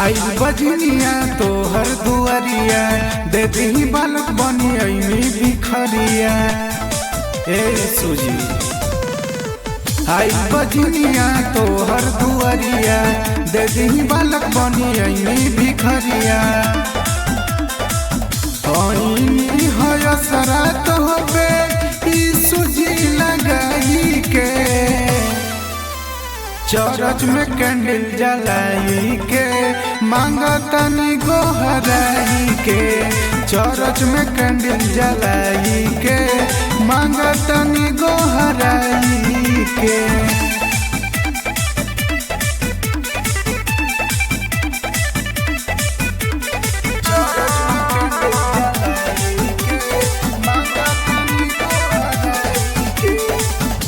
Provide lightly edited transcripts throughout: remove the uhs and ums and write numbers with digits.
आई बजनिया तोहर दुआरिया दे दी बालक बनी ऐनी बिखरिया। ए सुजी आई बजनिया तोहर दुआरिया दे दी बालक बनी ऐनी बिखरिया। ऐनी है सरात होबे सुजी लगाई के चरच में कैंडल जलाई के मांगतनी गोहराई के। चरच में कैंडल जलाई के मांगतनी गोहराई के।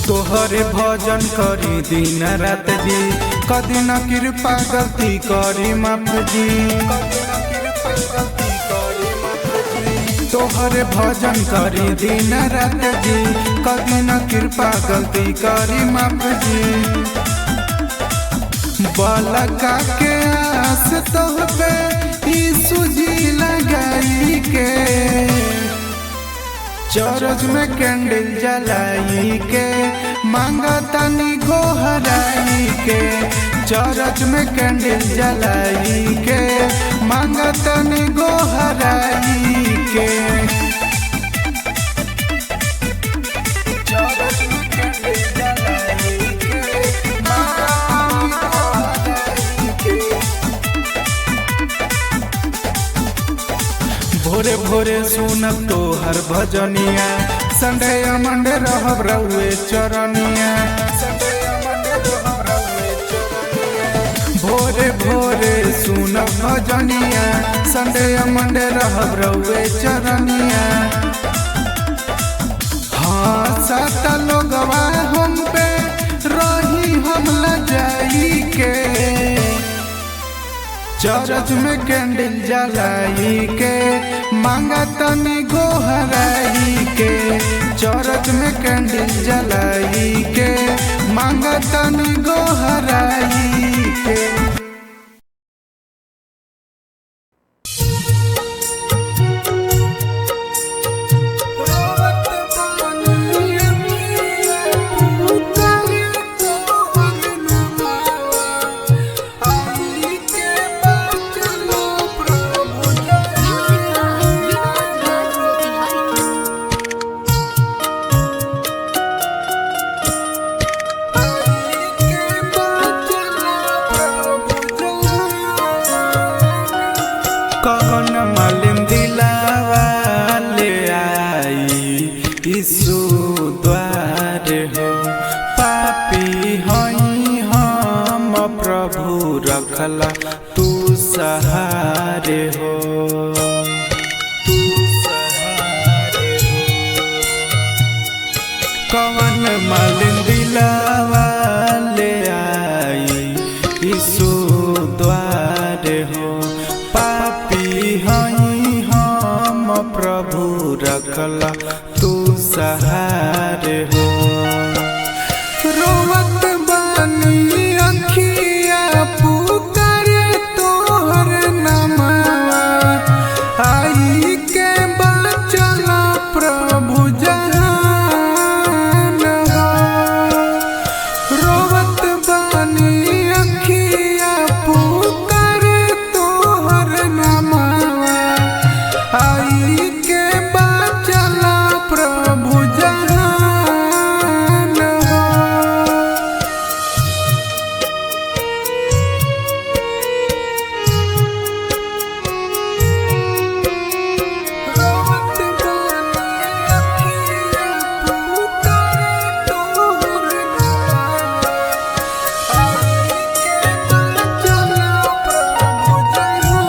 तोहरे भजन करी दिन रात जी कदी न कृपा गलती करी माफ जी। तोहरे भजन करी दिन रात जी कदी न कृपा गलती करी माफ जी। बालका के आस तोहबे सुजी लगाई के चरच में कैंडल जलाई के मांगतनी गोहराई के। चरच में कैंडल जलाई के मांगतनी गोहराई के। भोरे भोरे सुनब तोहर भजनिया संडे मंडे रहब रहुए चरनिया। भोरे भोरे सुनब भजनिया संडे मंडे रहब रहुए चरनिया। हाँ सात लोगवा हम पे रही हम लजाई के चरच में कैंडल जलाई के मांगतनी गोहराई के। चरच में कैंडल जलाई के मांगतनी गोहराई के। कौन मालूम दिलावा ले आई यीशु द्वार हो। पापी हई हम प्रभु रखला तू सहारे हो। कौन मालूम दिलावा ले आई यीशु द्वार हो। हई हम प्रभु रखला तू सहारे हो। रोवत बानी अखिया पुकारे तोहर नमवा आई के बचला प्रभु जहान हो। रोवत बानी अखिया पुकारे तोहर नमवा आई के बचला प्रभु जहान हो। रोवत बानी अखिया पुकारे तोहर नमवा आई के बचला प्रभु जहान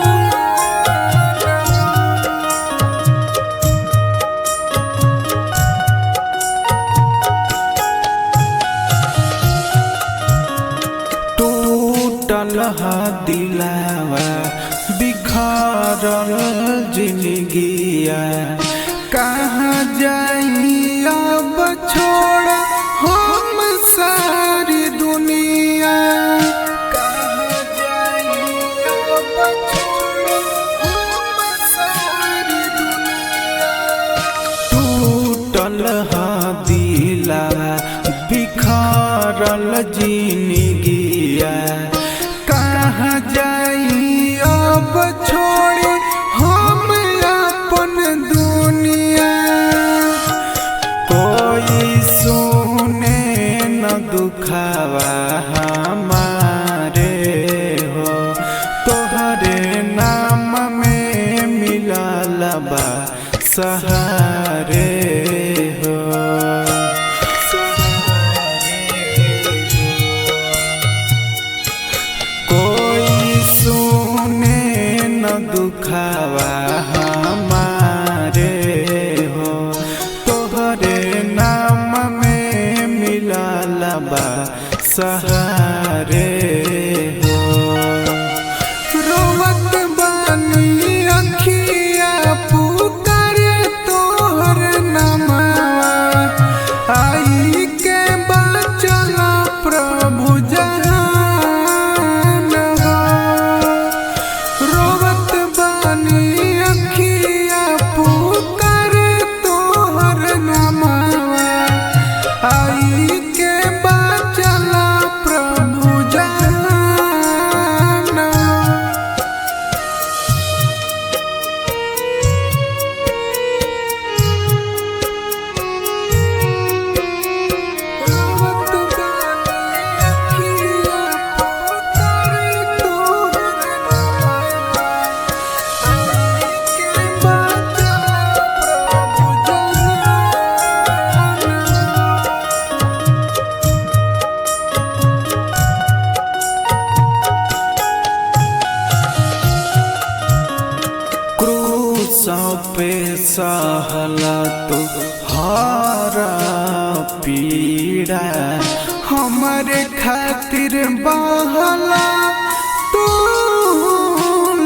टूटल दिलावा बिखरल जिंदगिया कहाँ जाई अब छोड़ हम सारी दुनिया। कहाँ जाई अब भरल जिंदगिया कहाँ जाई अब छोड़ी हम अपन दुनिया। कोई सुने न दुखावा हमारे हो, तोहरे नाम में मिलल बा सहारे हो। कोई सुने न दुखावा हमारे हो, तोहरे नाम में मिलल बा सहारे हो। रोवत बानी अखिया पुकारे तोहर नमवा, आई के बचला प्रभु जहान हो। रोवत बानी अखिया पुकारे तोहर नमवा, आई के बचला प्रभु जहान हो। क्रूसों पे सहला तो हरा पीड़ा, हमारे खातिर बहला तू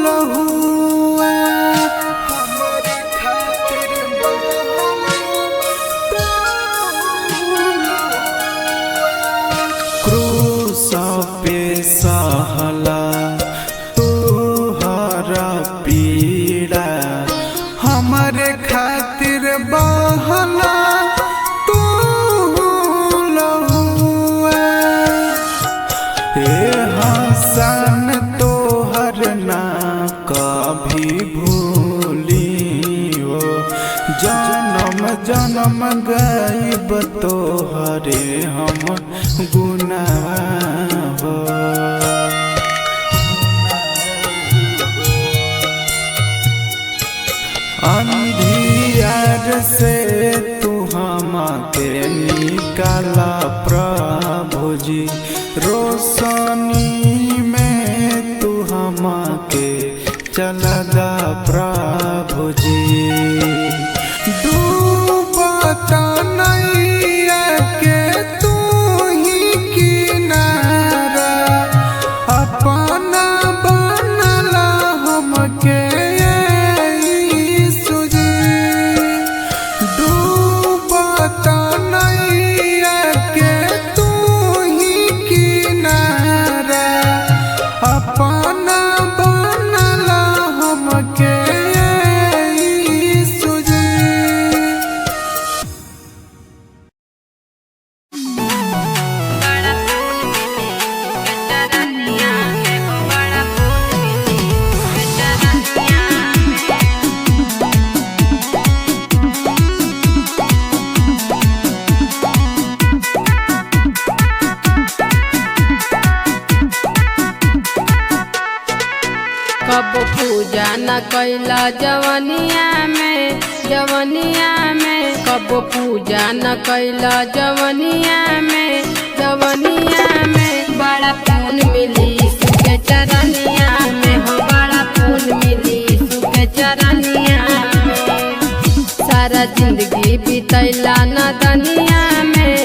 लहुआ। हमारे खातिर बहला तू लहुआ। क्रूसों पे सहला तोहरा पीड़ा, हमारे खातिर बहला तू लहुआ। ए हसन तोहर ना कभी भूली हो, जन्म जन्म गायब तोहरे हम गुनाह हो। अंधियार से तू हमके निकाला प्रभु जी, रोशनी में तू हमके चलगा प्रभु जी। डूबता नैया के तू ही किनारा, अपना बनला हमके अपना बनला हमके सुजी। कब पूजा न कैला जवनिया में, जवनिया में कब पूजा न कैला जवनिया में, जवनिया में बड़ा पुण्य मिली सुखे चरनिया में हो, बड़ा पुण्य मिली सुखे चरनिया में। सारा जिंदगी बितैला नदनिया में,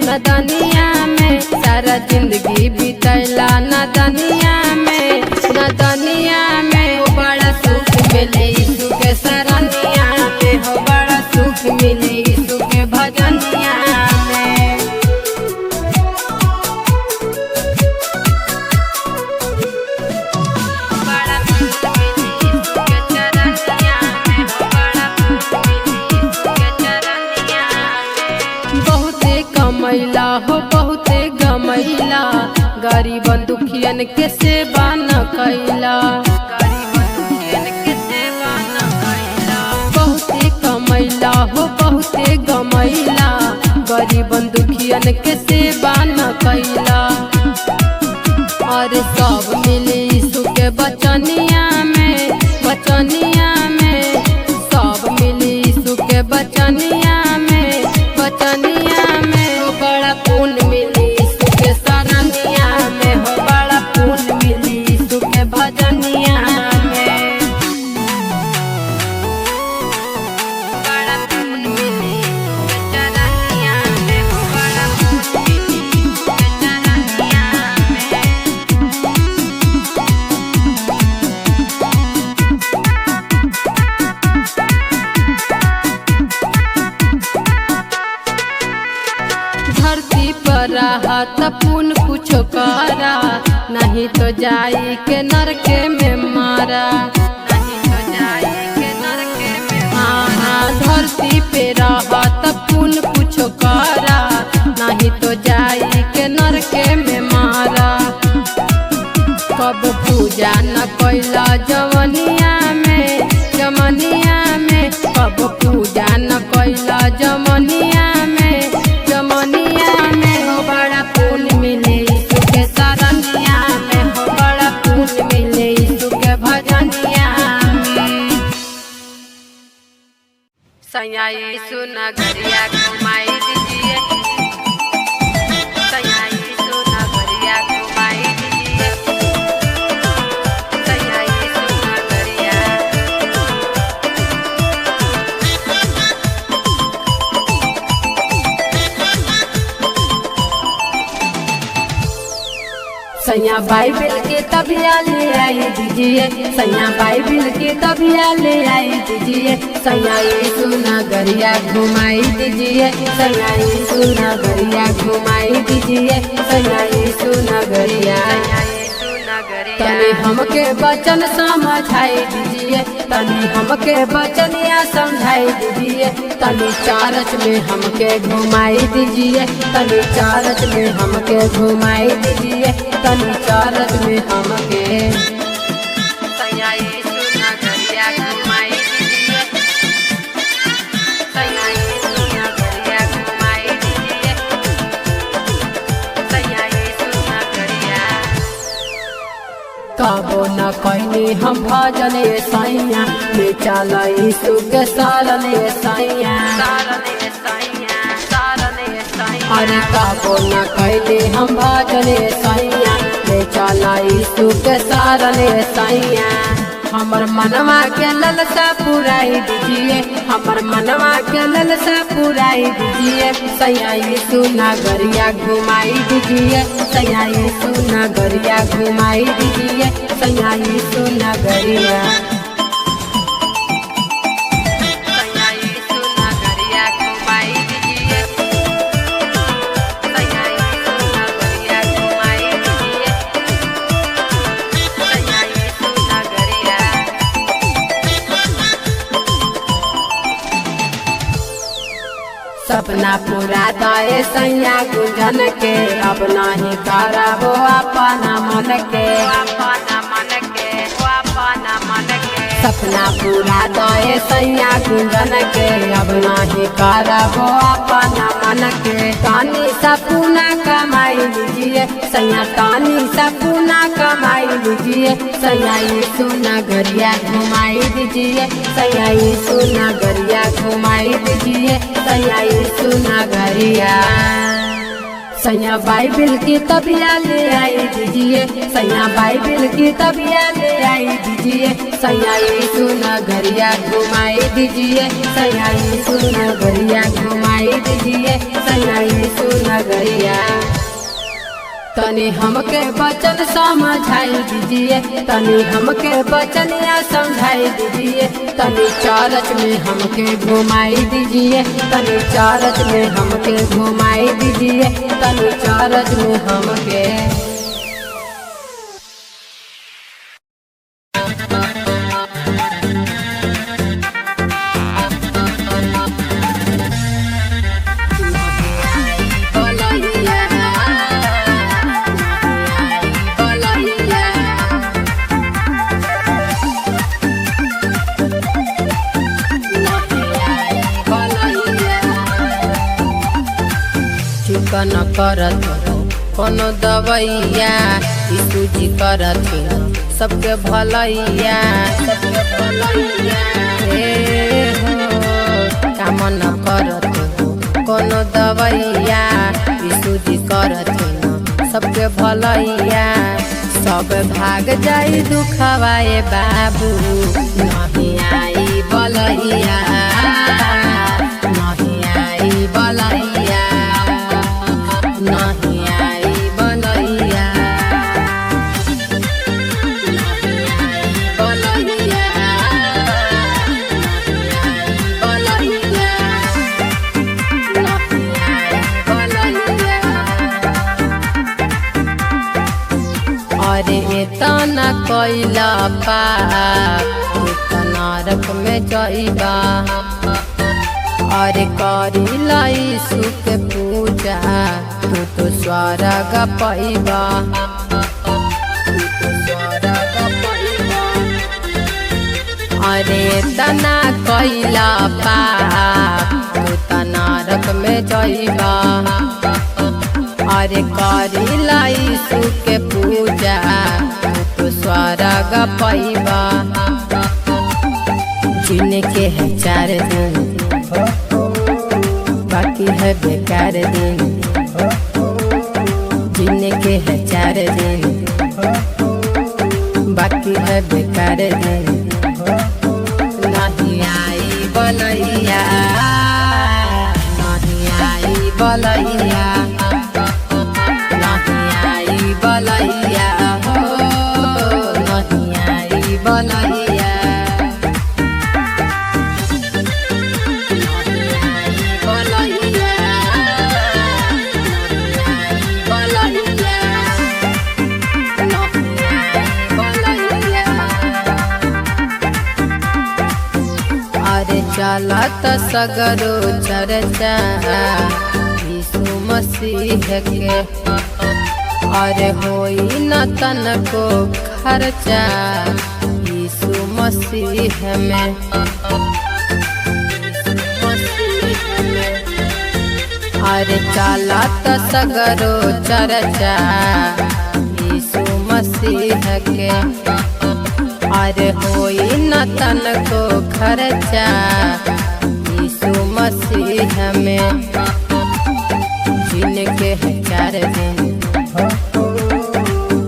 नदनिया में सारा जिंदगी बितैला नदनिया में, नदनिया में हो बड़ा सुख मिली सुखे सरनिया में हो, बड़ा सुख मिली सुखे भजनिया में। बड़ा सुख मिली सुखे चरनिया में हो, बड़ा सुख मिली सुखे चरनिया में। बहुते कमैला हो बहुते गम कमैला गरीबन दुखियन के सेवा न कैला। बहुते कमैला हो बहुते गमैला गरीबन दुखियन के सेवा न कैला। और सब मिली यीशु के बचनिया में, बचनिया में सब मिली यीशु के बचनिया में, बचनिया में हो बड़ा पुण्य मिली यीशु के शरणिया में, हो बड़ा पुण्य मिली यीशु के भजनिया में, बड़ा पुण्य मिली यीशु के चरनिया में, हो बड़ा पुण्य मिली यीशु के चरनिया में। धरती पर रहत पुन कुछ करा, नहीं तो जाई के नरके में मारा, नहीं तो जाई के नरके में मारा। धरती पे रहत पुन कुछ करा, नहीं तो जाई के नरके में मारा। कब पूजा न कैला जवनिया में, जमनिया में कब पूजा न कैला जमनिया में, जमनिया में हो बड़ा पुण्य मिले यीशु के शरणिया में, हो बड़ा पुण्य मिले यीशु के भजनिया में। सैया यीशु नगरिया घुमाई दीजिए, सैया यीशु नगरिया घुमाई दीजिए, सैया यीशु नगरिया। सैया बाइबिल के तबिया ले आई दीजिए, सैया बाइबिल के तबिया ले आई दीजिए, सैया यीशु नगरिया घुमाई दीजिए, सैया यीशु नगरिया घुमाई दीजिए, सैया यीशु नगरिया। तनी हमके वचन समझाई दीजिए, तनी हमके वचनिया समझाई दीजिए, तनी चरच में हमके घुमाई दीजिए, तनी चरच में हमके घुमाई दीजिए, तनी चरच में हमके। सैया यीशु नगरिया घुमाई दीजिए, सैया यीशु नगरिया घुमाई दीजिए, सैया यीशु नगरिया। कबो न कैनी हम भजन सैया, ले चल यीशु के शरण सैया, अरे कबो न कैनी हम भजन सैया, ले चल यीशु के शरण सैया। हमर मनवा के ललसा पुराई दीजिए, हमर मनवा के ललसा पुराई दीजिए, सैया यीशु नगरिया घुमाई दीजिए, सैया यीशु नगरिया घुमाई दीजिए, सैया यीशु नगरिया। सैया यीशु नगरिया घुमाई दीजिए, सैया यीशु नगरिया घुमाई दीजिए, सैया यीशु नगरिया। सपना पूरा दाए सैया गुंजन के, अब नहीं कराबो अपना मन के, अपना मन के, अपना मन के। सपना पूरा दाए सैया गुंजन के, अब नहीं कराबो अपना मन के। तानी सपना कमाई लीजिए सैया, तानी सपना कमाई लीजिए, सैया यीशु नगरिया घुमाई दीजिए, सैया यीशु नगरिया घुमाई दीजिए, सैया यीशु नगरिया। सैया बाइबिल की तबिया ले आई दीजिए, सैया बाइबिल की तबिया ले आई दीजिए, सैया यीशु नगरिया घुमाई दीजिए, सैया यीशु नगरिया घुमाई दीजिए, सैया यीशु नगरिया। तनी हमके वचन समझाई दीजिए, तनी हमके वचनिया समझाई दीजिए, तनी चरच में हमके घुमाई दीजिए, तनी चरच में हमके घुमाई दीजिए, तनी चरच में हमके। न करत कोनो दवैया, यीशु जी करत सबके भलैया, सबके भलैया। हे हो काम न करत कोनो दवैया, यीशु जी करत सबके भलैया। सब भाग जाई दुखवाए बाबू, नहीं आई बलैया, नहीं आई बलैया, नहीं आई बलैया, नहीं आई बलैया, नहीं आई बलैया। अरे एतना कैला पाप तू त नरक में जइबा, अरे करिला यीशु के पूजा तू तो स्वर्ग पैबा, तू तो स्वर्ग पैबा। अरे एतना कैला पाप तू त नरक में जइबा, अरे करिला यीशु के पूजा तो स्वर्ग पैबा। जीने के है 4 दिन बाकी है बेकार दिन, जीने के है 4 दिन बाकी है बेकार दिन। नहीं आई बलैया, नहीं आई बलैया, बलैया हो, नहीं आई बलैया, नहीं आई बलैया, नहीं आई बलैया। अरे चलत सगरो चर्चा यीशु मसीह के, अरे होई न तनको खर्चा यीशु मसीह में, अरे चलत सगरो चर्चा यीशु मसीह के, अरे होई न तनको खर्चा यीशु मसीह में। जिनके है 4 दिन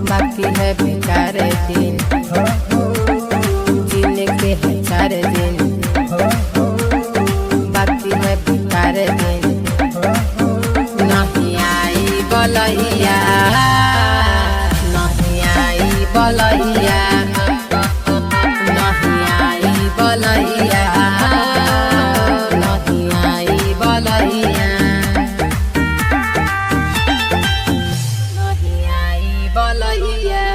बाकी है बेकार दिन, जीने के है 4 दिन बाकी है बेकार दिन। नहीं आई बलैया, नहीं आई बलैया, नहीं आई बलैया, नहीं आई बलैया, नहीं आई बलैया।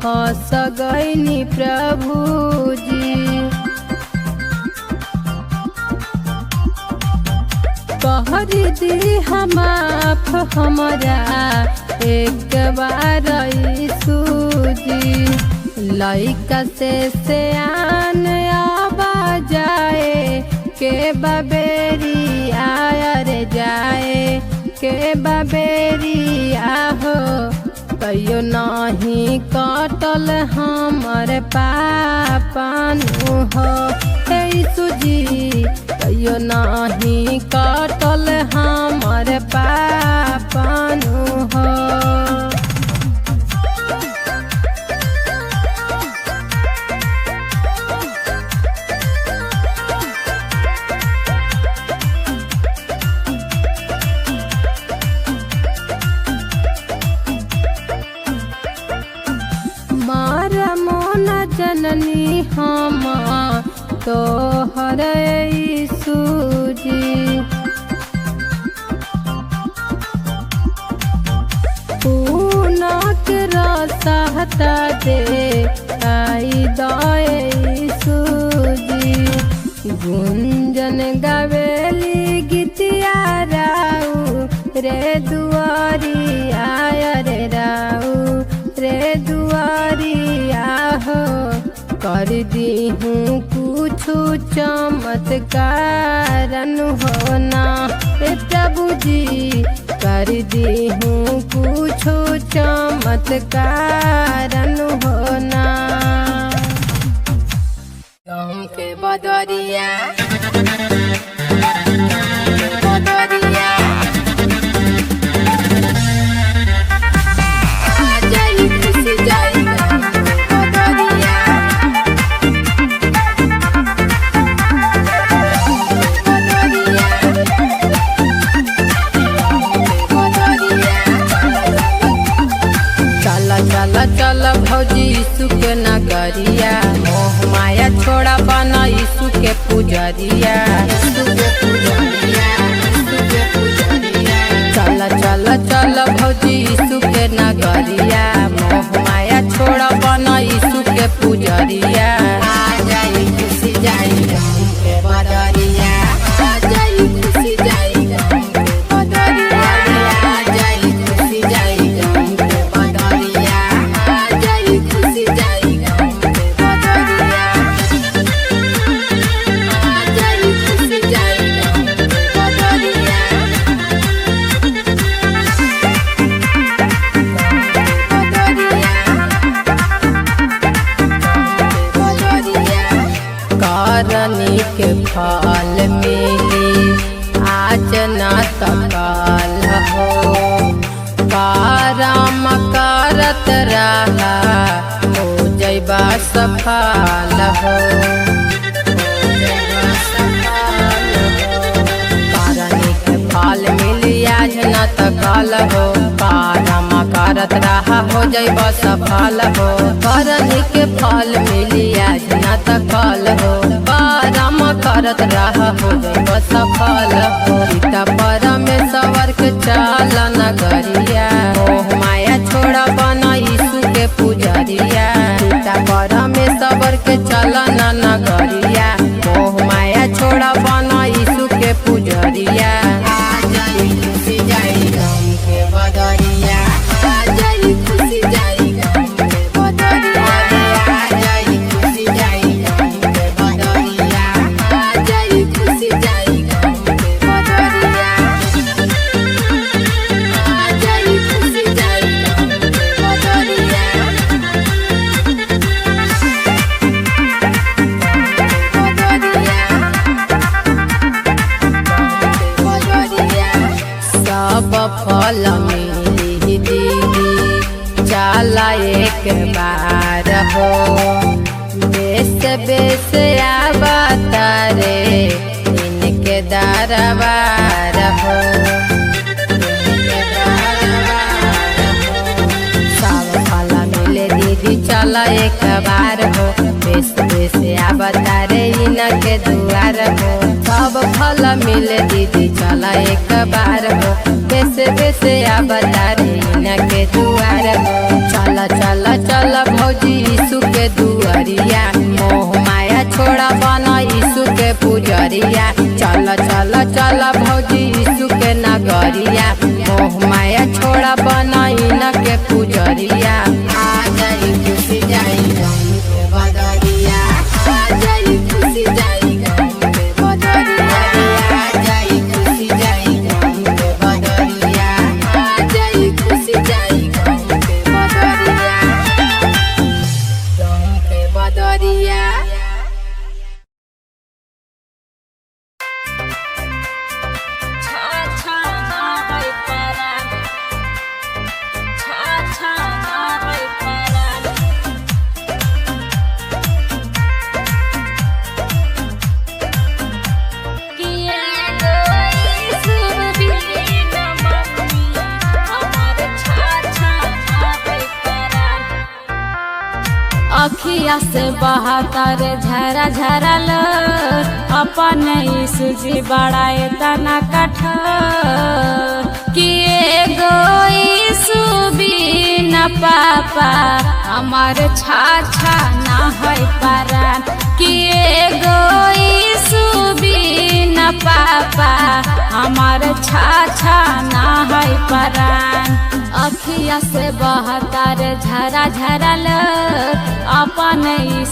फंस गईनी प्रभु जी, कहरी दी हम आप हमारा एक बार यीशु जी। लइका से सियान आबा जाए के बबेरी आयर जाए के बबेरी आहो, कहियो नहीं कटल हमर पापनु हो यीशु जी, कहियो नहीं कटल हमर पापनु हो। जननी हम तोहर यीशु जी। पूना के रास्ता हटा दे आई दाए यीशु जी। गुंजन गावेली गीतिया राऊ रे दुआरी आय रे राऊ रे दुआरी आहो। कर दी हूँ कुछ चमत्कार होना हे प्रभु जी। कर दी हूँ कुछ चमत्कार होना। गाँव के बदरिया बदरिया चल भौजी यीशु के नगरिया। मोह माया छोड़ा बना यीशु के पुजरिया। चल भौजी यीशु के नगरिया। मोह माया छोड़ा बना यीशु के पुजरिया। आ जाई खुशी जाई गाँव के बदरिया। आ जाई खुशी जाई गाँव के बदरिया। आ जाई खुशी जाई गाँव के बदरिया। आ जाई खुशी जाई गाँव के बदरिया। आ जाई खुशी जाई गाँव के बदरिया। करनी के फल मिली आज न तकाल हो। करम करत रहा हो जैबा सफल हो। करनी के फल मिली आज न तकाल हो। करम करत रहा हो जैबा सफल हो। करनी के फल मिली आज न तकाल हो। करम करत रहा हो जैब सफल हो। सीता परमेश्वर के चाल नगरिया। मोह माया छोड़ा बना यीशु के पुजरिया। सीता परमेश्वर के चलन नगरिया। मोह माया छोड़ा बना यीशु के पुजरिया। आ जाई खुशी जाई गाँव के बदरिया। आ जाई खुशी जाई गाँव के बदरिया। आ जाई खुशी जाई गाँव के बदरिया। आ जाई खुशी जाई गाँव के बदरिया। आ जाई खुशी जाई गाँव के बदरिया। सब फल मिली दीदी चला एक बार हो। बेस बेस आवता रे इनके दरबार हो। सब फल मिले दीदी चला एक बार हो। बेस बेस आवता रे इनके दुआर हो। सब फल मिले दीदी चला एक बार हो। बेसे बेसे आवता रे इनके दुआर हो। चल चल चल भौजी यीशु के दुआरिया। मोह माया छोड़ा बना यीशु के पुजरिया। चल चल चल भौजी यीशु के नगरिया। मोह माया छोड़ा बना इनके पुजरिया। आ जाई खुशी जाई गाँव के बदरिया। आ जाई खुशी जाई गाँव के बदरिया। आ जाई खुशी जाई गाँव के बदरिया। आ जाई खुशी जाई गाँव के बदरिया। गाँव के बदरिया। अखिया से बहतर झरा झरा लो अपन सूजी बड़ा तना कठोर किए गोई सुबी न पापा हमार छाछा ना है परान किए गोई सुबी न पापा हमार छाछा ना है परान अखिया से बहतर झरा झरा लो अपन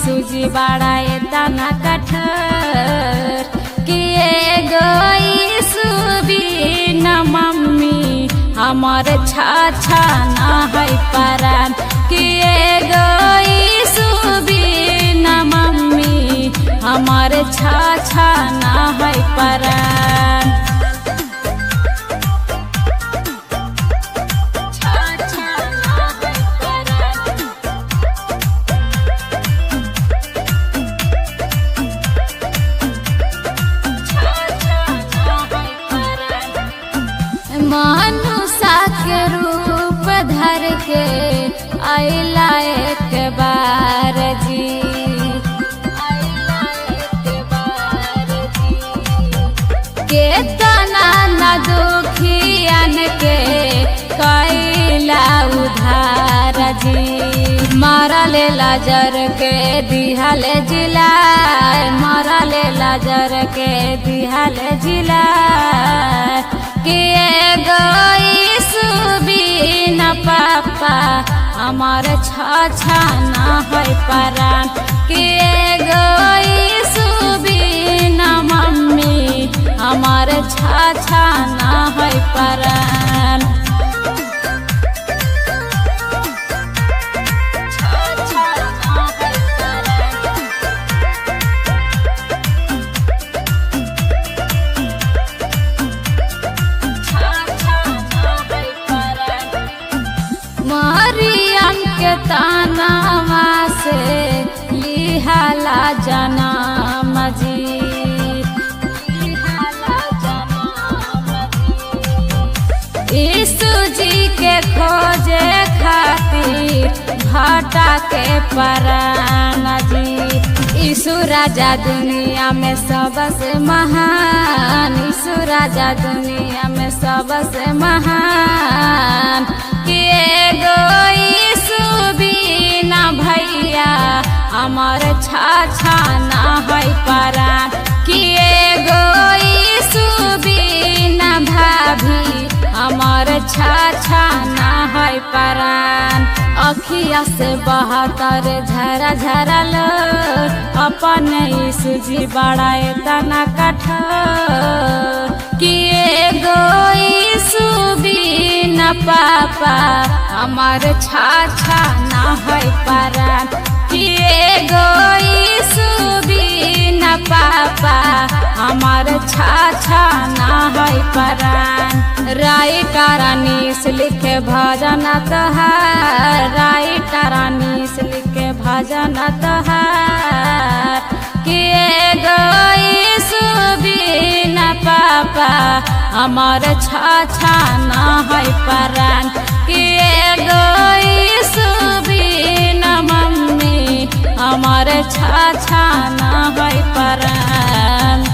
सूजी बड़ा तना कठोर किए गोई सुबी न मम्मी हमार छाछा ना है परान किए गोई सुबी न मम्मी हमार छाछा ना है परान मनुष्य के रूप धर के आइला एक बार जी केतना न दुखियन के कैला उधार जी मरल लाजर के दिहल जिला मरल लाजर के दिहल जिला किए गोई सुबी न पापा हमार छाछा ना है परान किए गोई सुबी न मम्मी हमार छाछा ना है परान मरियम के तानावा से लिहाला जनम जी यीशु जी के खोजे खातिर भाटा के परान जी यीशु राजा दुनिया में सबसे महान यीशु राजा दुनिया में सबसे महान किए गोई सुबी न भैया हमार छाछा ना है परान किए गोई सुबी न भाभी हमार छाछा ना है परान अखिया से बहतर झरा झरा लो अपन सूजी बड़ा तना कठोर किए गोई सुबी न पापा हमार छाछा ना है परान किए गोई सुबी न पापा हमार छाछा ना है परान राइटर अनीस लिखे भजन तोहार राइटर अनीस लिखे भजन तोहार किए गोई सुबी न पापा हमार छाछा ना है परान किए गोई सुबी न मम्मी हमार छाछा ना है परान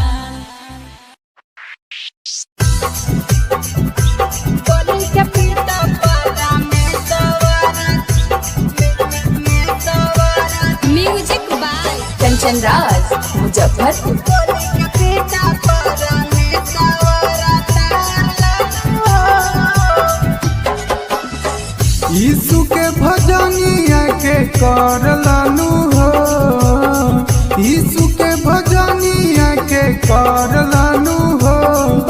म्यूजिक बाय कंचन राज मुजफ्फरपुर यीशु के भजनिया के कर लानू हो यीशु के भजनिया के कर लानू हो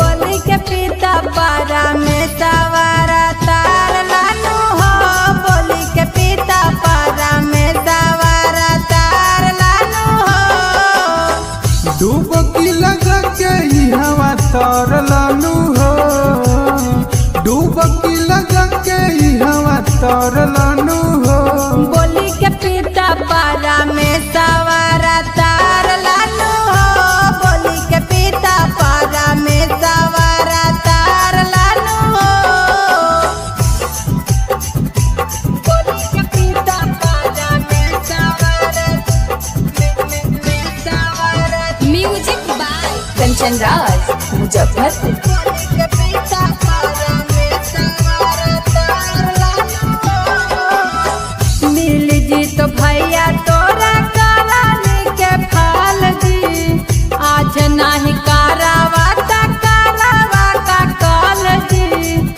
बोली के पिता पारा में सवारा तार लानू हो बोली के पिता पारा में सवारा तार लानू हो डुबकी लगा के ही हवा तर लानू हो डुबकी लगा के ही हवा तर लानू हो बोली के पिता पारा में सवारा तार लानू हो बोली के पिता पारा में सवारा तार लानू हो बोली के पिता पारा में सवारा कंचन राज मुजफ्फरपुर। के पीता पारा में सवारा तार लालू मिल जी तो भैया तोरा करानी के फाल जी आज नहीं करावा ता करावा का काल जी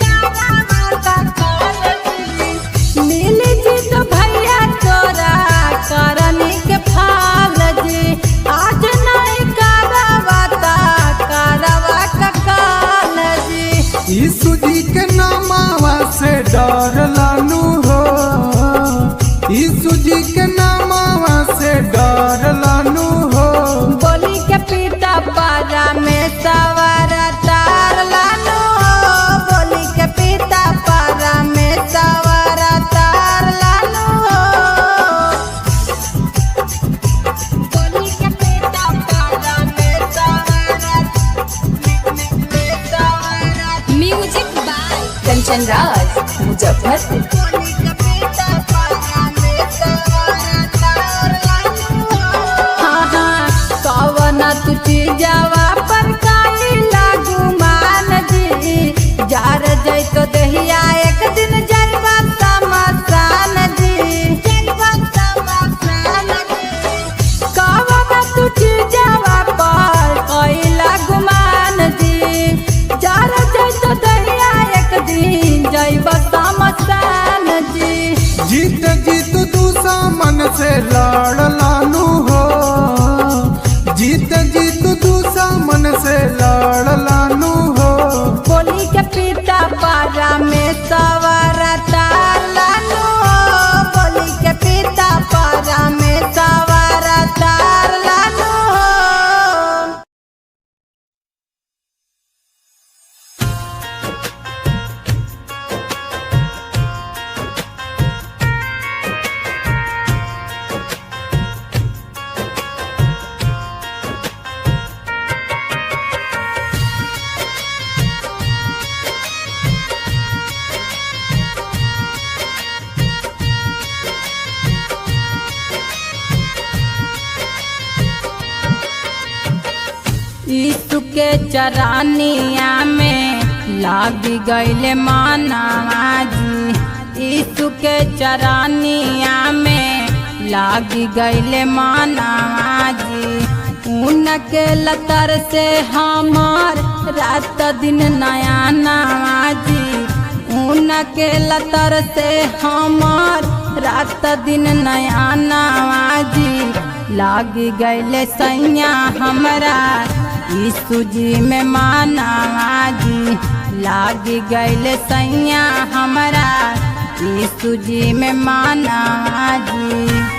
करावा का काल जी मिल जी तो भैया तोरा करानी के फाल जी आज नहीं करावा ता करावा का काल जी यीशु जी के नामावा से डर लानू हो, यीशु जी के नामावा से डर लानू हो। बोली के पीता पारा में सवारा तार लानू हो, बोली के पीता पारा में सवारा तार लानू हो, बोली के पीता पारा में सवारा म्यूजिक बाय कंचन राज मुजफ्फरपुर। बोली के पीता पारा में सवारा तार लानू हो। हाँ हाँ कवन तू चीजवा पर काली लागू मान जी जार जैतो दहिया एक दिन जलवा समासान जी जलवा समासान जी कवन तू चीजवा पर काली लागू मान जी जार जैतो दहिया एक दिन जलवा समासान जी जीत जीत दुश्मन से लड़ लानू हो, जीत जीत दुश्मन से लड़ लानू हो। बोली के पीता पारा में सवारा तार लानू हो, बोली के पीता पारा में सवारा तार लानू हो। यीशु के चरानिया में लाग गईले मानवा जी, यीशु के चरानिया में लाग गईले मानवा जी। उनके लतर से हमार रात दिन नया नवा जी, उनके लतर से हमार रात दिन नया नवा जी। लाग गईले सैया हमरा यीशु जी में मानवा जी, लाग गईले सैया हमरा यीशु जी में मानवा जी।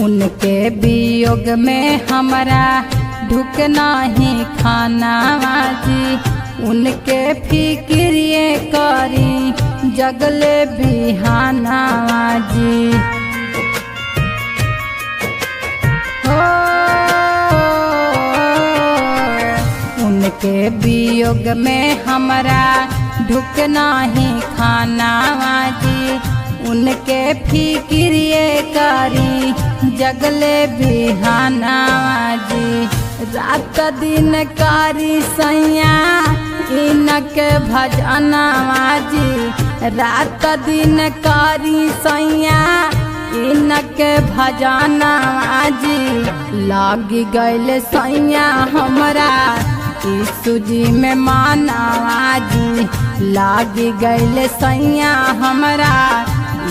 उनके वियोग में हमरा ढुक नाही खानावा जी, उनके फिक्रिए करी जगले बिहानावा जी। हो उनके वियोग में हमरा ढुक नाही खानावा जी, उनके फिक्रिए करी जगले बिहानावा जी। रात दिन कारी सैया इनके भजनावा जी, रात दिन कारी सैया इनके भजनावा जी। लाग गईले सैया हमरा यीशु जी में मानवा जी, लाग गईले सैया हमरा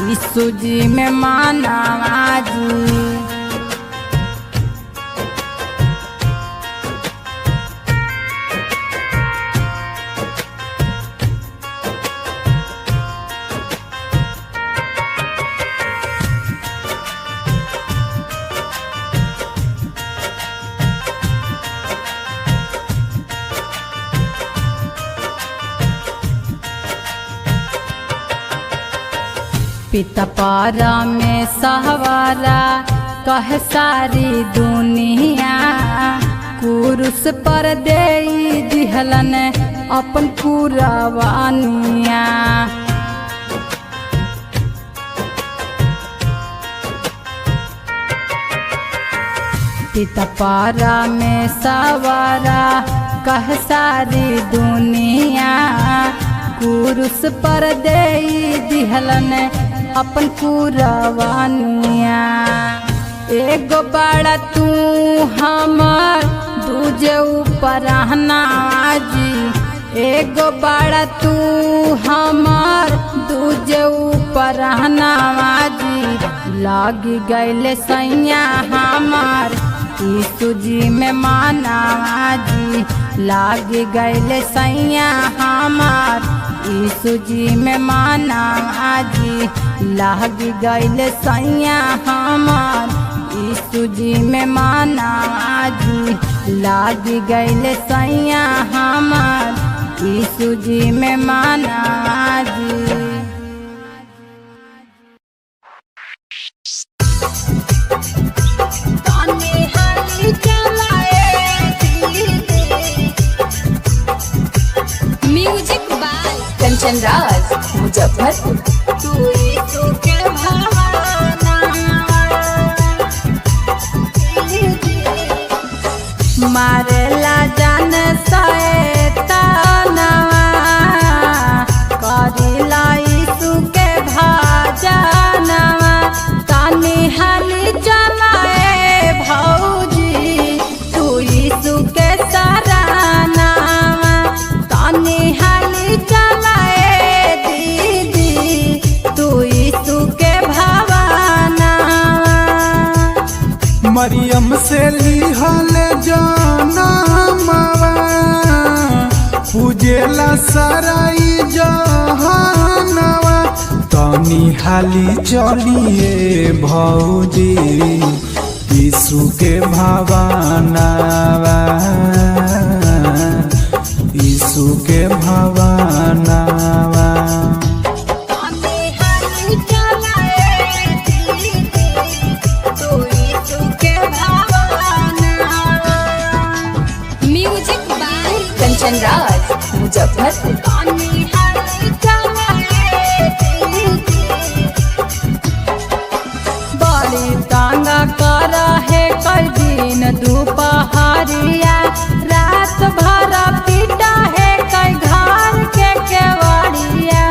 यीशु जी में मानवा जी। पिता पारा में सहवारा कह सारी दुनिया, कुरुस पर दे दिहलन अपन पूरा वानिया। पिता पारा में सवारा कह सारी दुनिया, कुरुस पर दे दिहलन अपन पूरा वानिया। एगो बड़ा तू हमर दूजे ऊपर जी, एगो बड़ा तू हमर दूजे ऊपर जी। लागी गैले सैया हमार यीशु जी में मानावा जी, लागी गैले सैया हमार यीशु जी में मानावा जी, लागी गैले सैया हमार यीशु जी में मानावा जी, लागी गैले सैया हमार यीशु जी में मानावा जी। Music by Kanchan Raj Muzaffarpur. मारेला जान सैतानवा, करिला यीशु के भजनवा। तानी हाली चलाए भौजी तू यीशु के सराहनावा, तानी हाली चलाए दीदी तू यीशु के भवनवा। मरियम से लिहल जनमवा, पूजेला सराई जहानवा। तनी हाली चलिए भौजी यीशु के भवनवा, यीशु के भवनवा। Music by Kanchan Raj Muzaffarpur. बड़ी तांगा कर है कई दिन दोपहरिया, रात भर पीटा है कई घर के केवड़िया,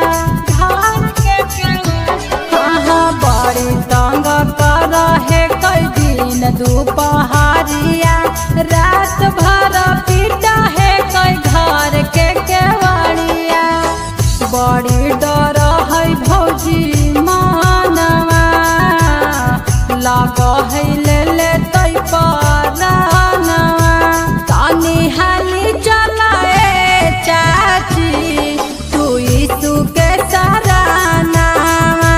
घर के केवड़िया। हाँ बड़ी तांगा कर है कई दिन दोपहरिया, रात भर पीटा है कई घर के केवड़िया। बड़ी डर है भौजी मानवा, लाग है ले ले तै परानवा। तानी हाली चलाए चाची तू यीशु के सराहनावा,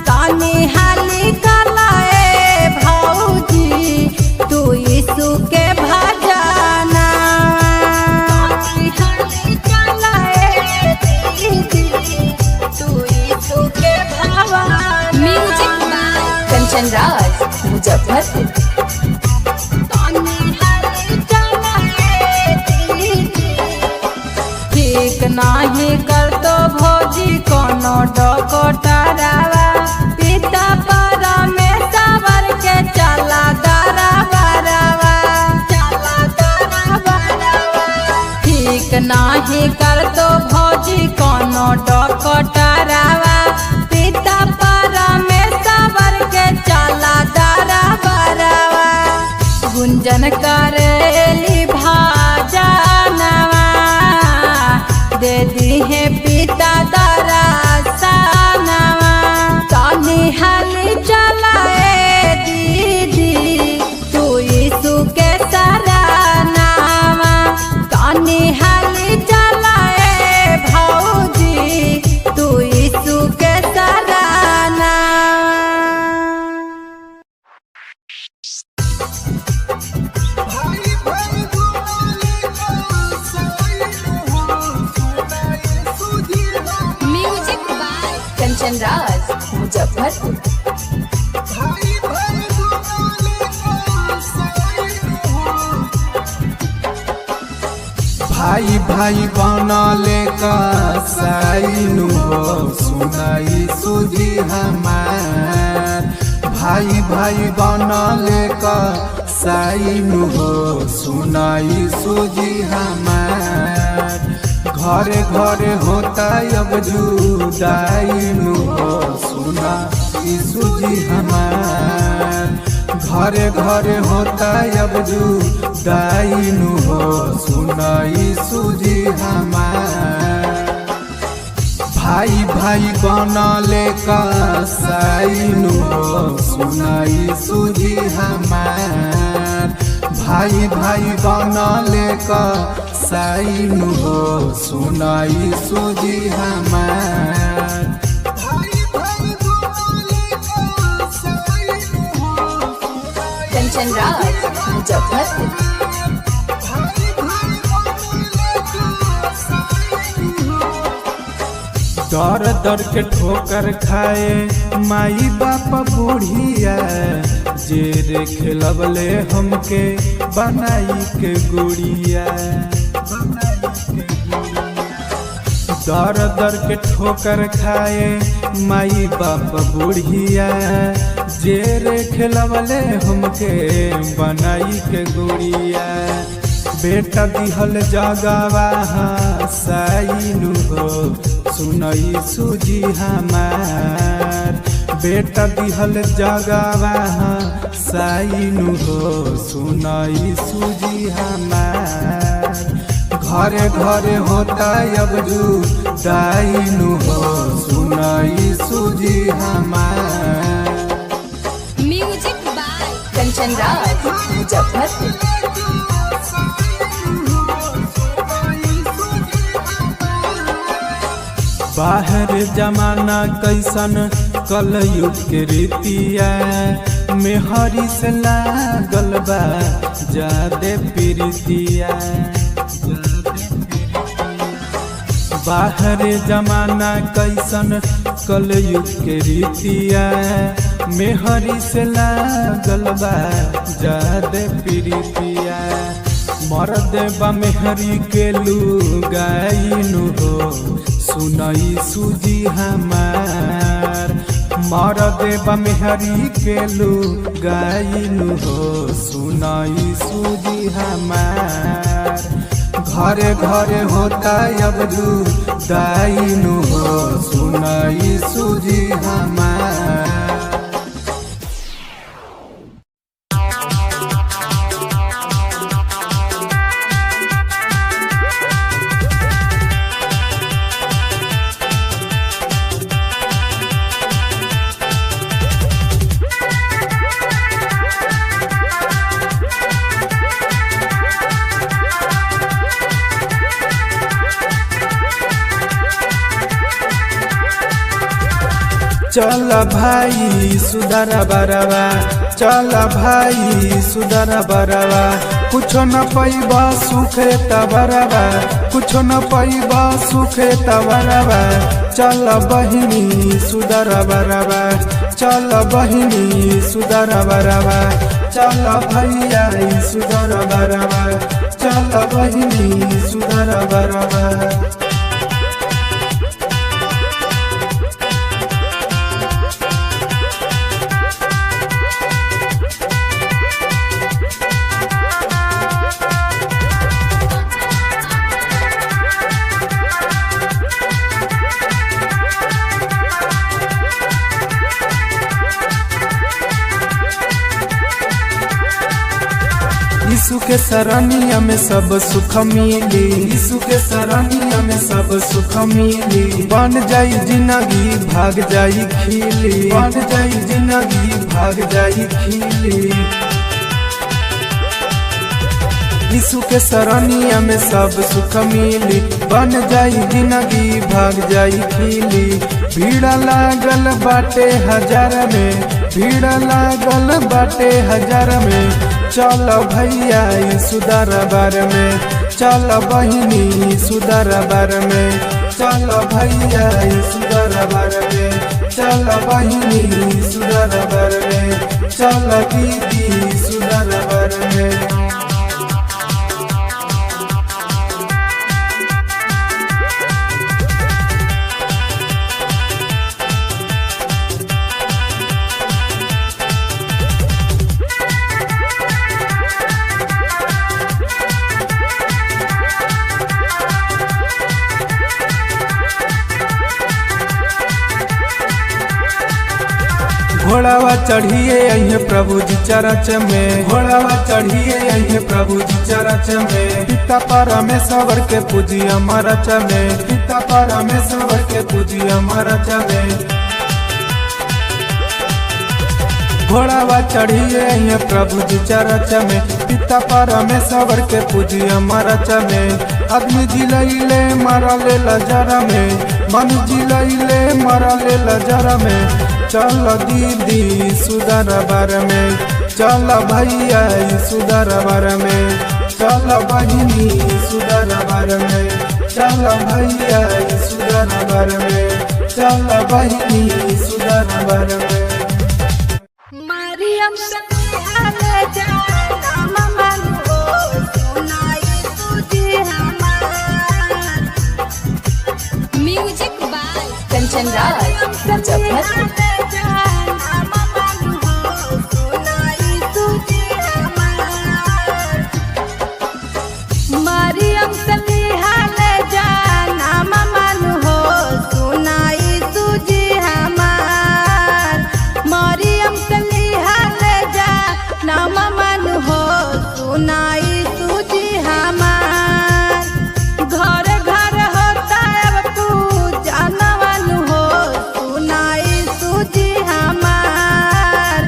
तानी हाली चलाए भौजी तू यीशु के भजनवा। तानी हाली चलाए दीदी तू यीशु के भवनवा। Music by Kanchan Raj Muzaffarpur. ठीक नाही करतो भौजी कोनो डकोटरावा, पिता पारा में सवर के चला दरबारवा, चला दरबारवा। ठीक नाही करतो भौजी कोनो डकोटरावा, पिता पारा में सवर के चला दरबारवा। गुंजन करेली भाजनवा, दे दी है पिता दरसनवा। तानी हाली चलाए दीदी तू यीशु के सराहनावा, तानी हाली चलाए भौजी तू यीशु के सराहनावा। Music by Kanchan Raj Muzaffarpur. भाई भाई बनले कसाईनु हो सुनाई सूजी हमार। भाई भाई बनले कसाईनु हो सुनाई सूजी हमार। घरे घरे होता अब जुदाईनु हो सुनाई सूजी हमार। घरे घरे होता अब जुदाईनु हो सुनाई सूजी हमार। भाई भाई बनले कसाईनु हो सुनाई सूजी हमार। भाई भाई बनले कसाईनु हो सुनाई सूजी हमार। कंचन राज मुजफ्फरपुर। दर दर के ठोकर खाए माई बाप बूढ़िया। जे खेलबले हमके बनाई के गुड़िया। दर दर के ठोकर खाए माई बाप बूढ़िया। जे खेलबले हमके बनाई के गुड़िया। बेटा दिहल जगवा साईनु हो सुनई सूजी हमार। बेटा दिहल जगवा साईनु हो सुनई सूजी हमार। घरे घरे होता अब जुदाईनु हो सुनई सूजी हमार। Music by Kanchan Raj Muzaffarpur. बाहर जमाना कैसन कलयुग के रीतिया। मेहरी से लागल बा जादे प्रीतिया। बाहर जमाना कैसन कलयुग के रीतिया। मेहरी से लागल बा जादे प्रीतिया। मर्द बा मेहरी के लुगाईनु हो सुनई सूजी हमार। मर्द बा मेहरी के लुगाईनु हो सुनई सूजी हमार। घरे घरे होता अब जुदाईनु हो सुनई सूजी हमार। चल भाई सुधर बरवा। चल भाई सुधर बरवा। कुछो न पैबा सुखे तबरवा। कुछो न पैबा सुखे तबरवा। चल बहिनी सुधर बरवा। चल बहिनी सुधर बरवा। चल भैया सुधर बरवा। चल बहिनी सुधर बरवा। यीशु के सरनिया में सब सुख मिली। यीशु के सरनिया में सब सुख मिली। बन जाई जिंदगी भाग जाई खिली। बन जाई जिंदगी भाग जाई खिली। यीशु के सरनिया में सब सुख मिली। बन जाई जिंदगी भाग जाई खिली। भीड़ लागल बाटे हजार में। भीड़ लागल बाटे हजार में। चल भैया सुधर बार में। चल बहिनी सुधर बार में। चल भैया सुधर बार में। चल बहिनी सुधर बर में, चल दीदी सुधर बर में। घोड़ावा चढ़िए अहे प्रभु जी चरच में, घोड़ावा चढ़िए अहे प्रभु जी चरच में। पिता परमेश्वर के पूजी अमरच में, पिता परमेश्वर के पूजी अमरच में। घोड़ावा चढ़िए अहे प्रभु जी चरच में, पिता परमेश्वर के पूजी अमरच में। आदमी जिलैले मरले लजर में, मन जिलैले मरले लजर में। चल दीदी सुधर बर में, चल भैया सुधर बर में, चल बहिनी सुधर बर में, चल भैया सुधर बर में, चल बहिनी सुधर बर में। मरियम सतिया जाना मन हो सुनाई तुझे हमार। Music by Kanchan Raj Muzaffarpur. मरियम सतिया जाना मन हो सुनाई तुझे हमार। मरियम सतिया जाना मन हो सुनाई तुझे हमार। घर घर होता अब पूजा नवन हो सुनाई तुझे हमार।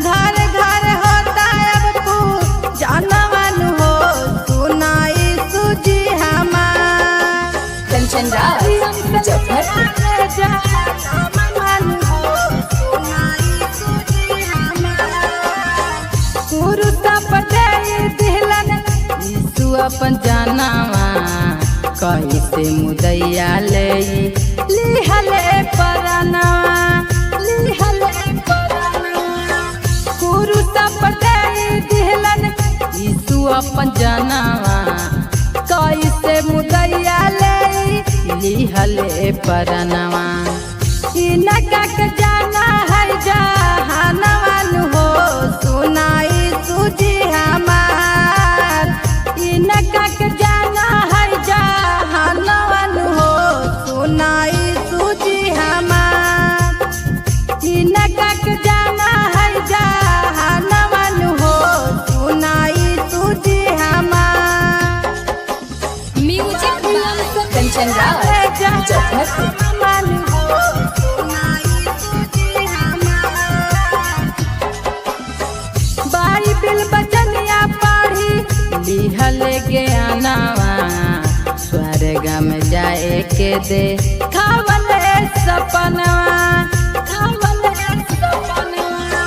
घर घर होता अब पूजा नवन हो सुनाई तुझे हमार। कंचन राज मुजफ्फरपुर। अपन जानवा कैसे मुदैया ले लिहले परनवा, लिहले परनवा। गुरु सब दे दिहलन यीशु अपन जानवा कैसे मुदैया ले लिहले परनवा। इनका के जाना है जहानवन हो सुनाई तुझे हमार। इनका के जाना है जहानवन हो सुनाई तुझे हमार। इनका के जाना है जहानवन हो सुनाई तुझे हमार। Music by Kanchan Raj Muzaffarpur. Bible बचनिया पढ़ी लिहल ज्ञानवा, स्वर्ग में जाए के दे खावले सपनवा, खावले सपनवा।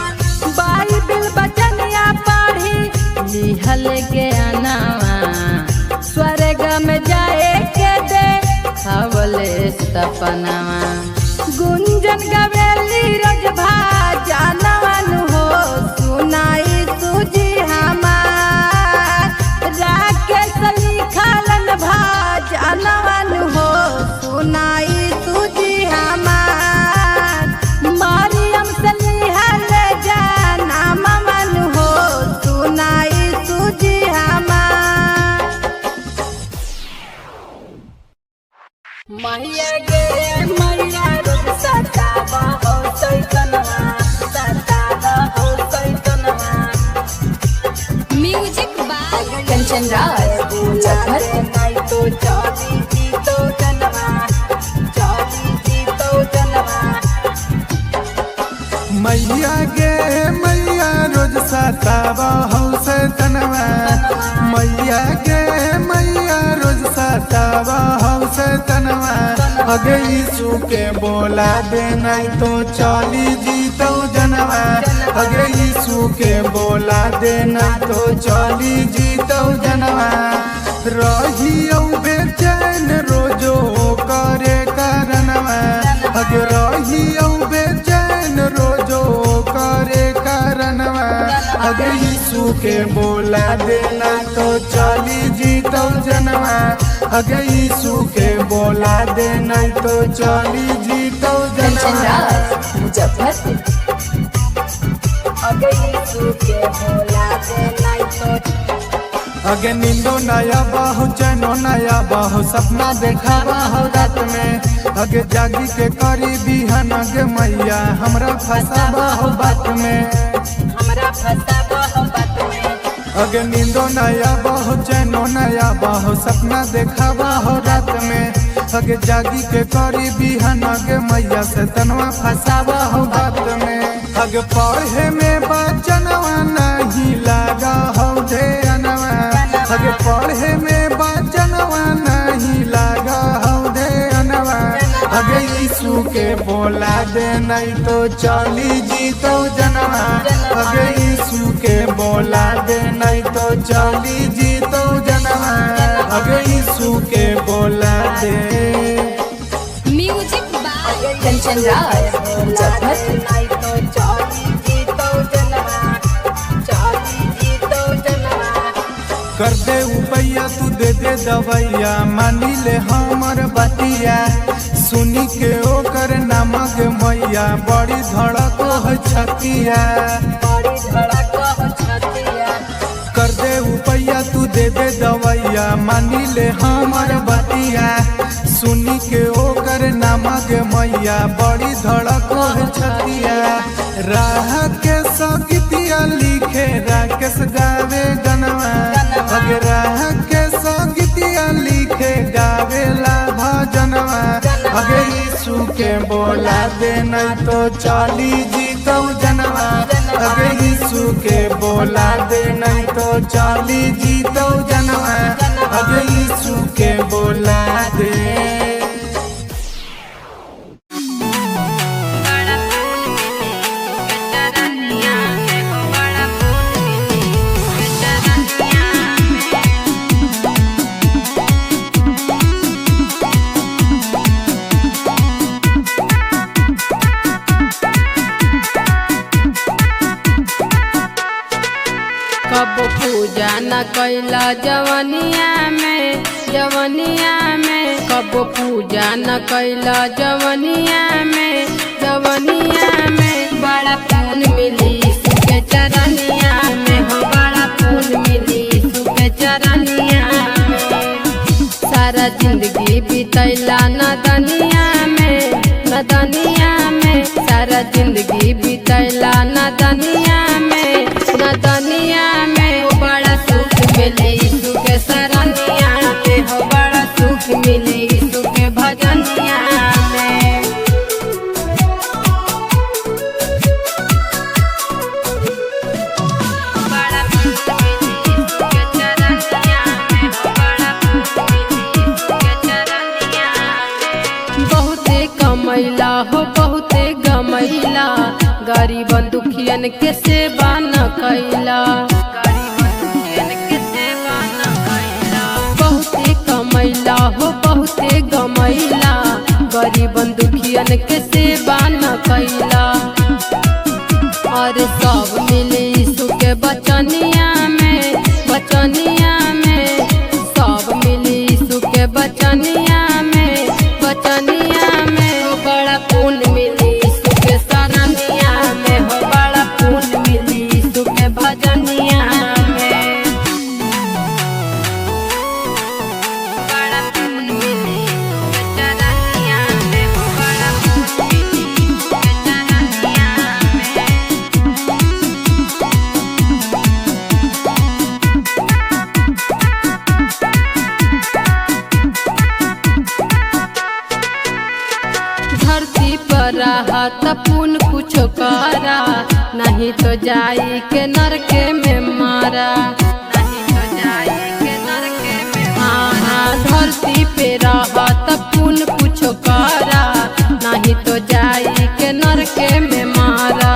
बाइबिल बचनिया पढ़ी लिहल ज्ञानवा, स्वर्ग में जाए के दे खावले सपनवा। गुंजन गवेली रजभा जानवन हो सुनाई तुझे हमार। राकेश लिखलन भा जानवन हो सुनाई तुझे हमार। मरियम से लिहल जाना मन हो सुनाई तुझे हमार। मैया गे मैया रुक सतावा हो सैतनवा, सतावा हो सैतनवा। Music by Kanchan Raj Muzaffarpur. नहीं तो चली जी तो जनवा, चली जी तो जनवा। मैया गे मैया रोज सतावा हो सैतनवा, मैया गे मैया रोज सतावा हो सैतनवा। अगे यीशु के बोला दे नहीं तो चली जीतो जनवा, अगे यीशु के बोला दे नहीं तो चली जीतो जनवा। रहियो बेचैन रोजो करे करनवा, अगे रहियो के बोला देना तो चली जीतो जनवा। अगे यीशु के बोला देना तो चली जीतो कंचन जनवा। राज मुजफ्फरपुर। अगर यीशु के बोला देना तो अगे नींदो नया बाहु चैनो नया बाहु सपना देखा बाहु रात में। अगे जागी के करी बिहान अगे मैया हमरा फंसा बाहु बात में। हमरा फंसा बहुत बात में। अगे नींदो नया बाहु चैनो नया बाहु सपना देखा बाहु रात में। अगे जागी के करी बिहान अगे मैया से तनवा फंसा बाहु बात में। अगे पढ़े में बचनवा नहीं लगा हो ध्यानवा। अगे पढ़े में बचनवा नहीं लगा हो ध्यानवा। अगे यीशु के बोला दे नहीं तो चली जीतो जनवा। अगे यीशु के बोला दे नहीं तो चली जीतो जनवा। अगे यीशु के बोला दे। Music by Kanchan Raj Muzaffarpur. कर दे उपैया तू दे दे दवैया मानी ले हमर बतिया। सुनी के ओकर नामक मैया बड़ी धड़क हो छतिया। कर दे उपैया तू दे दे दवैया मानी ले हमर बतिया। सुनी के ओकर नामक मैया बड़ी धड़क हो छतिया। राह के संगीतिया लिखे राकेश गावे गनवा। अगे राह के संगीतिया लिखे गावेला भजनवा। अगे यीशु के बोला दे नहीं तो चली जीतो जनवा। अगे यीशु के बोला दे नहीं तो चली जीतो जनवा। अगे यीशु के बोला दे। कब पूजा न कैला जवनिया में जवनिया में। कब पूजा न कैला जवनिया में जवनिया में। बड़ा पुण्य मिली सुखे चरनिया में हो। बड़ा पुण्य मिली सुखे चरनिया में। सारा जिंदगी बितैला नदनिया में नदनिया में। सारा जिंदगी बितैला नदनिया में नदनिया में। हो बड़ा सुख मिले यीशु के शरणिया में हो। बड़ा सुख मिले यीशु के भजनिया में। बड़ा सुख मिले यीशु के चरनिया में हो। बड़ा सुख मिले यीशु के चरनिया में। बहुते कमैला हो बहुते गमैला। गरीबन दुखियन के सेवा न कैला। बहुते कमैला हो बहुते गमैला। गरीबन दुखियन के सेवा न कैला। और सब मिले यीशु के बचनिया में बचनिया में। सब मिले यीशु के बचनिया में बचनिया में। हो बड़ा पुण्य मिली यीशु के शरणिया में हो। बड़ा पुण्य मिली यीशु के भजनिया में। बड़ा पुण्य मिली यीशु के चरनिया में हो। बड़ा पुण्य मिली यीशु के चरनिया में। धरती पर रहत पुन कुछ करा। नहीं तो जाई के नरके में मारा। नहीं तो जाई के नरके में मारा। धरती पे रहत पुन कुछ करा। नहीं तो जाई के नरके में मारा।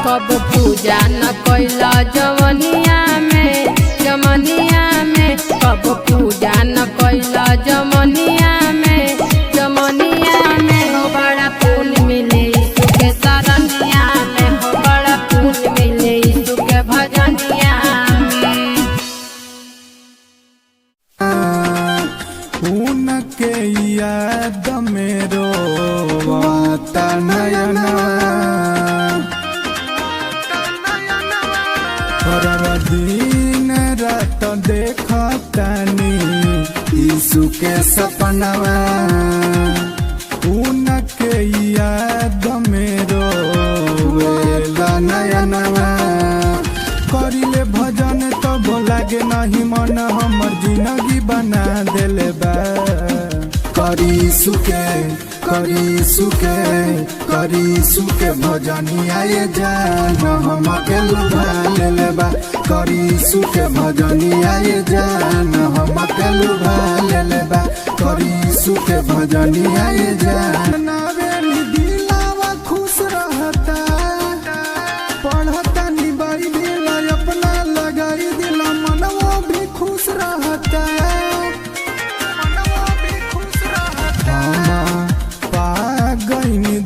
कब पूजा न कैला जवनिया में जमनिया में। कब पूजा न कैला जमनिया में जमनिया में। हो बड़ा पुण्य मिले यीशु के शरणिया में हो। बड़ा पुण्य मिले यीशु के भजनिया उनके याद में रोवाता नयना हर दिन रात देखतानी यीशु के सपनवा उनके याद में रोवेला नयनवा करिले भजन तब लागे नहीं मन हमर जिंदगी बना देले बा करी सुके भजनिया ये जान हमके लुभा लेले बा करी सुके भजनिया ये जान हमके लुभा लेले बा करी सुके भजनिया ये जान नावेली दिलावा खुश रहता पढ़ता नी बाइबिल अपना लगाई दिला मनवा भी खुश रहता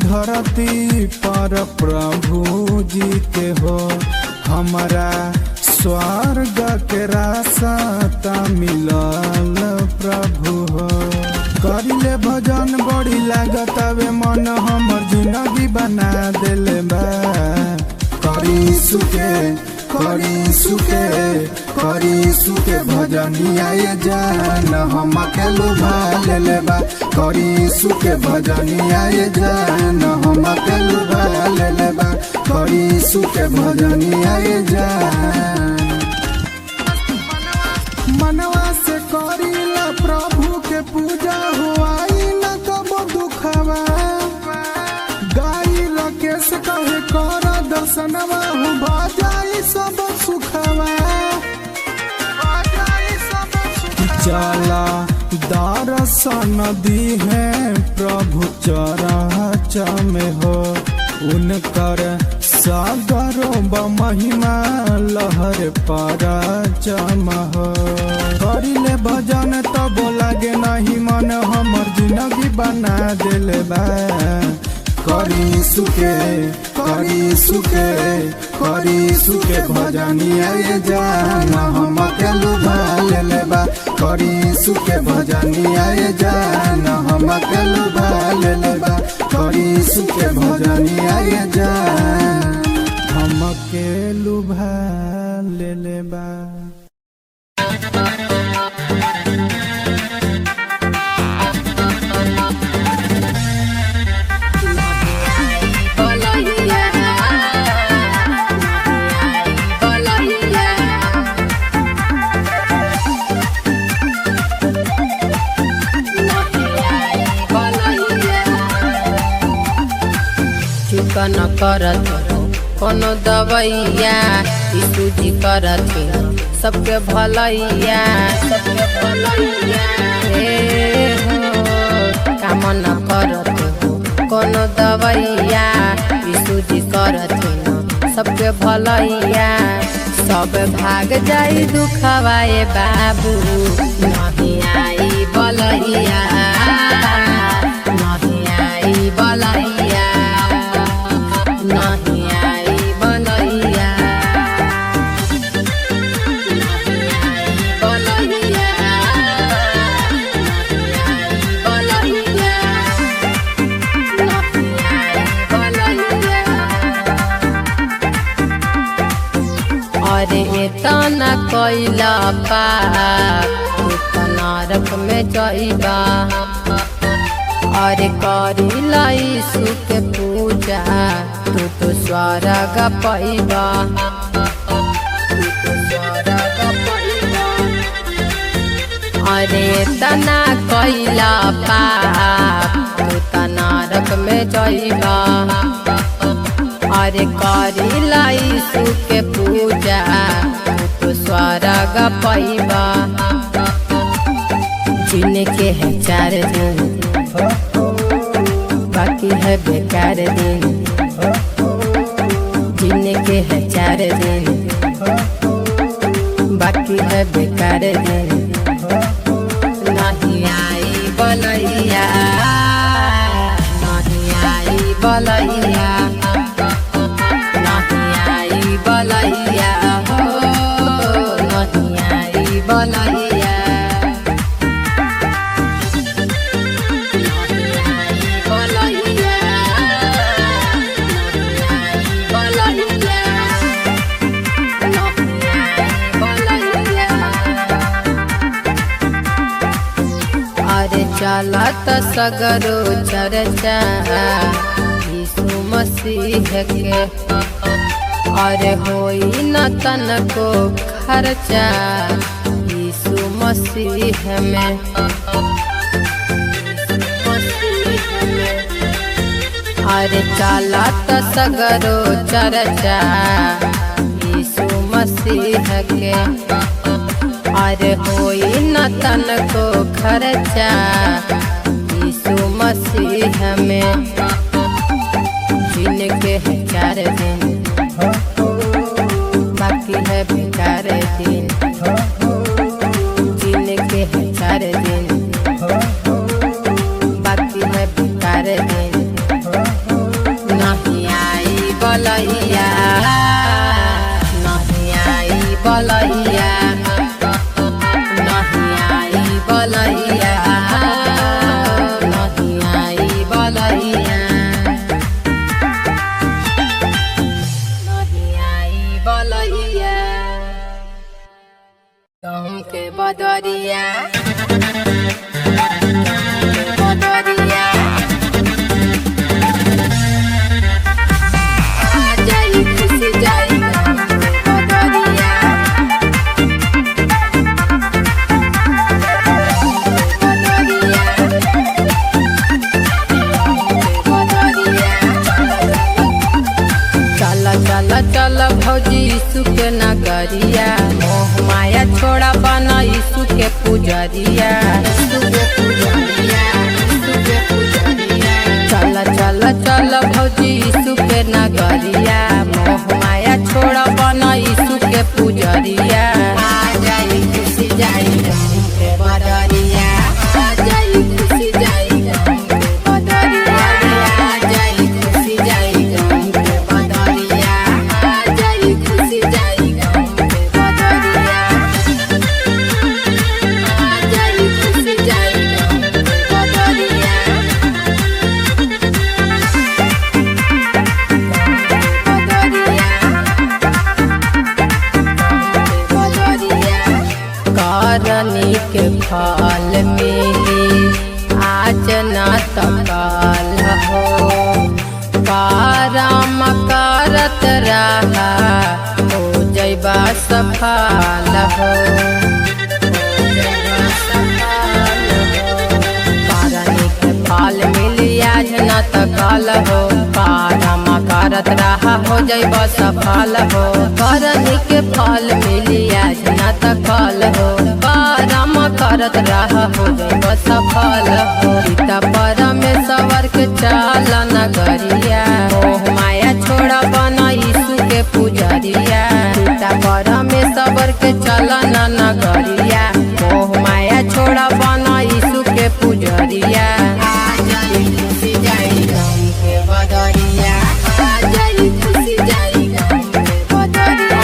धरती पर प्रभु जी के हो हमारा स्वर्ग के रास्ता मिलल प्रभु हो करिले भजन बड़ी लागत वे मन हमर जिंदगी बना देले बा करी सुके भजनिया ये जान हमके लुभा लेले बा करी सुके भजनिया ये जान हमके लुभा लेले बा करी सुके भजनिया ये जान मनवा से करीला प्रभु के पूजा हुआई न कबो दुखवा गाई राकेश कहे कर दर्शनवा हो भाजाई सब सुखवा चला दर्शन दी है प्रभु चरच में हो उनकर सागरों महिमा लहर पर चम हो करिले भजन तब लागे नहीं मन हमर जिंदगी बना देले बा करी सुके भजनिया ये जान हमके लुभा लेले बा करी सुके भजनिया ये जान हमके लुभा लेले बा करी सुके भजनिया ये जान हमके लुभा लेले बा न करत कोनो दवैया यीशु जी करत सबके भलैया हे हो काम न करत कोनो दवैया यीशु जी करत सबके भलैया सब भाग जाई दुखवाए बाबू नहीं आई बलैया नहीं आई बलैया नहीं आई बलैया अरे इतना कैला पाप तू तो नरक में जाइबा अरे करिला यीशु के पूजा तू तो स्वर्ग पाइबा अरे तना कैला पाप तू तो नरक में जाइबा अरे करिला यीशु के पूजा तू तो स्वर्ग पाइबा जीने के है 4 दिन बाकी है बेकार दिन जीने के है 4 दिन बाकी है बेकार दिन नहीं आई बलैया नहीं आई बलैया नहीं आई बलैया हो नहीं आई बलैया चलत सगरो चर्चा यीशु मसीह के, अरे होई न तनको खर्चा यीशु मसीह में। अरे चलत सगरो चर्चा यीशु मसीह के, अरे होई न तनको खर्चा यीशु मसीह में। जिनके है 4 दिन बाकी है बेकार दिन, जिनके है 4 दिन बाकी है बेकार दिन। नहीं आई बलैया, नहीं आई बलैया, नहीं आई बलैया, नहीं आई बलैया, नहीं आई बलैया। तुम के बदरिया, बदरिया आ जाई खुशी जाई बदरिया, चल चल चल भौजी यीशु के नगरिया, मोह माया छोड़ा बना यीशु के पुजरिया, यीशु के पुजरिया, यीशु के पुजरिया। चल चल चल भौजी यीशु के नगरिया, मोह माया छोड़ा बना यीशु के पुजरिया। आ जाई खुशी जाई गम के बदरिया, आ जाई खुशी जाई गम के बदरिया, आ जाई खुशी जाई गम के बदरिया, आ जाई खुशी जाई गम के बदरिया, आ जाई खुशी जाई गम के बदरिया, करनी के फल मिली आज न तो कल हो, करम करत रहा हो जैबा सफल हो, करनी के फल मिली आज न तो कल हो, करम करत रहा हो जैबा सफल हो, करनी के फल मिली आज न तो कल हो, करम करत रहा हो जैबा सफल हो। सीता परमेश्वर के चल नगरिया, मोह माया छोड़ा बना यीशु के पुजरिया, सीता परमेश्वर के चल नगरिया, मोह माया छोड़ा बना यीशु के पुजरिया। आ जाई खुशी जाई गम के बदरिया, आ जाई खुशी जाई गम के बदरिया,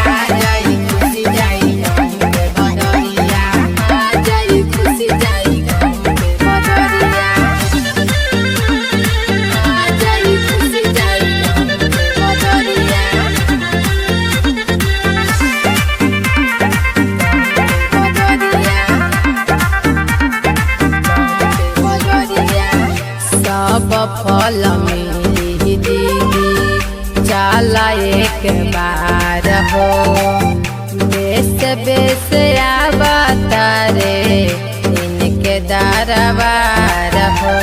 आ जाई खुशी जाई गम के बदरिया, आ जाई खुशी जाई गम के बदरिया, आ जाई खुशी जाई गम के बदरिया, सब फल मिली दीदी चला एक बार हो, बेस बेस आवता रे इनके दरबार हो,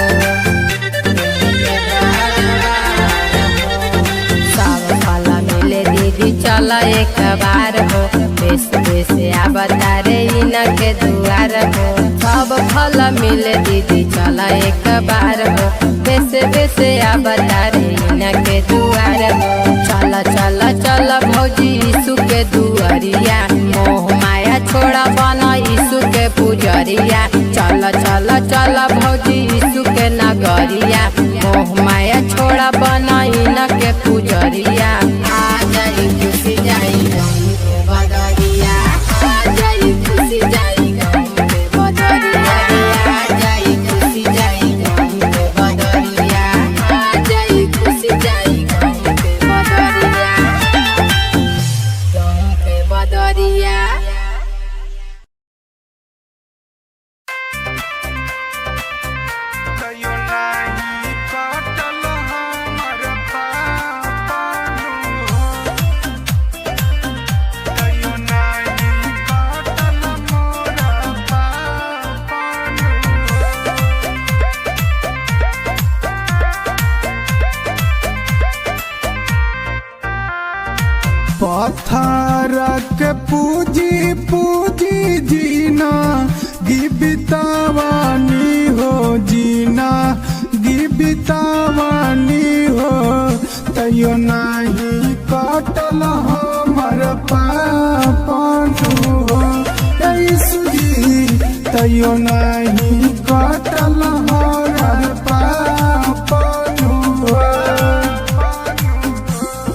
सब फल मिले दीदी चला एक बार हो, बेस बेस आवता रे इनके दुआर हो, सब फल मिले दीदी चला एक बार हो, बेस बेस आवता रे इनके दुआर हो। चल चल चल भौजी यीशु के दुआरिया, मोह माया छोड़ा बना यीशु के पुजरिया, चल चल चल भौजी यीशु के नगरिया, मोह माया छोड़ा बना इनके पुजरिया। आ जाई खुशी जाई गम के बदरिया, आ जाई खुशी जाई गम के बदरिया, आ जाई खुशी जाई गम के बदरिया, आ जाई खुशी जाई गम के बदरिया, गम के बदरिया। गिबितावानी हो जीना गिबितावानी हो तैयो नाही कटल हमर पापनु हो यीशु जी तैयो नाही कटल हमर पापनु हो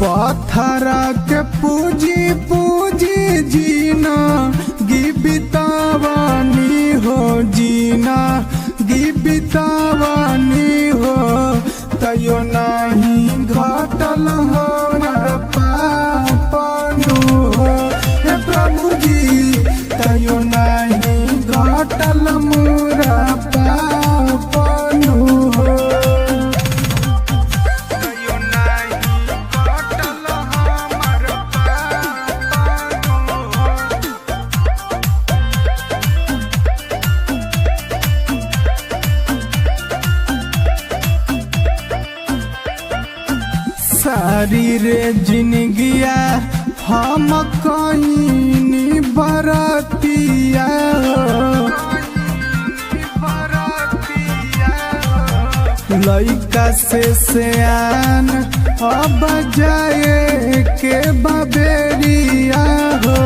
पत्थरा के पूजी पूजी जीना गिबितावानी हो जीना गिबितावानी हो तैयो नाही घटल हमर पापनु हो हे प्रभु जी तैयो नाही घटल मोरा पापनु हो तैयो नाही घटल हमर पापनु हो सारी रे जिनगिया हम कहीं बरतिया लइका से सियान अब जाए के बबेरिया हो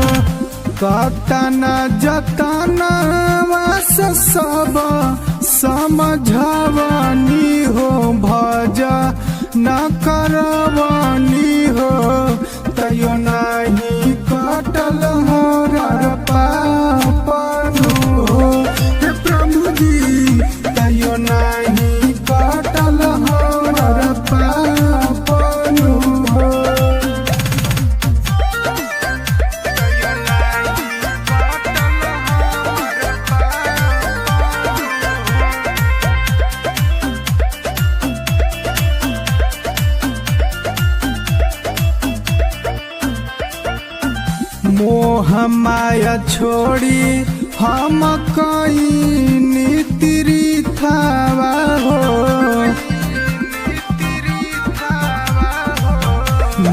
कतना जतना वास सब समझवानी हो भजा न करवानी हो तैयो नाही कटल हमर पापनु हो हे प्रभु जी तैयो नाही कटल हमर पापनु हो तैयो नाही कटल हमर मोह माया छोड़ी हम कहीं नीति थावा हो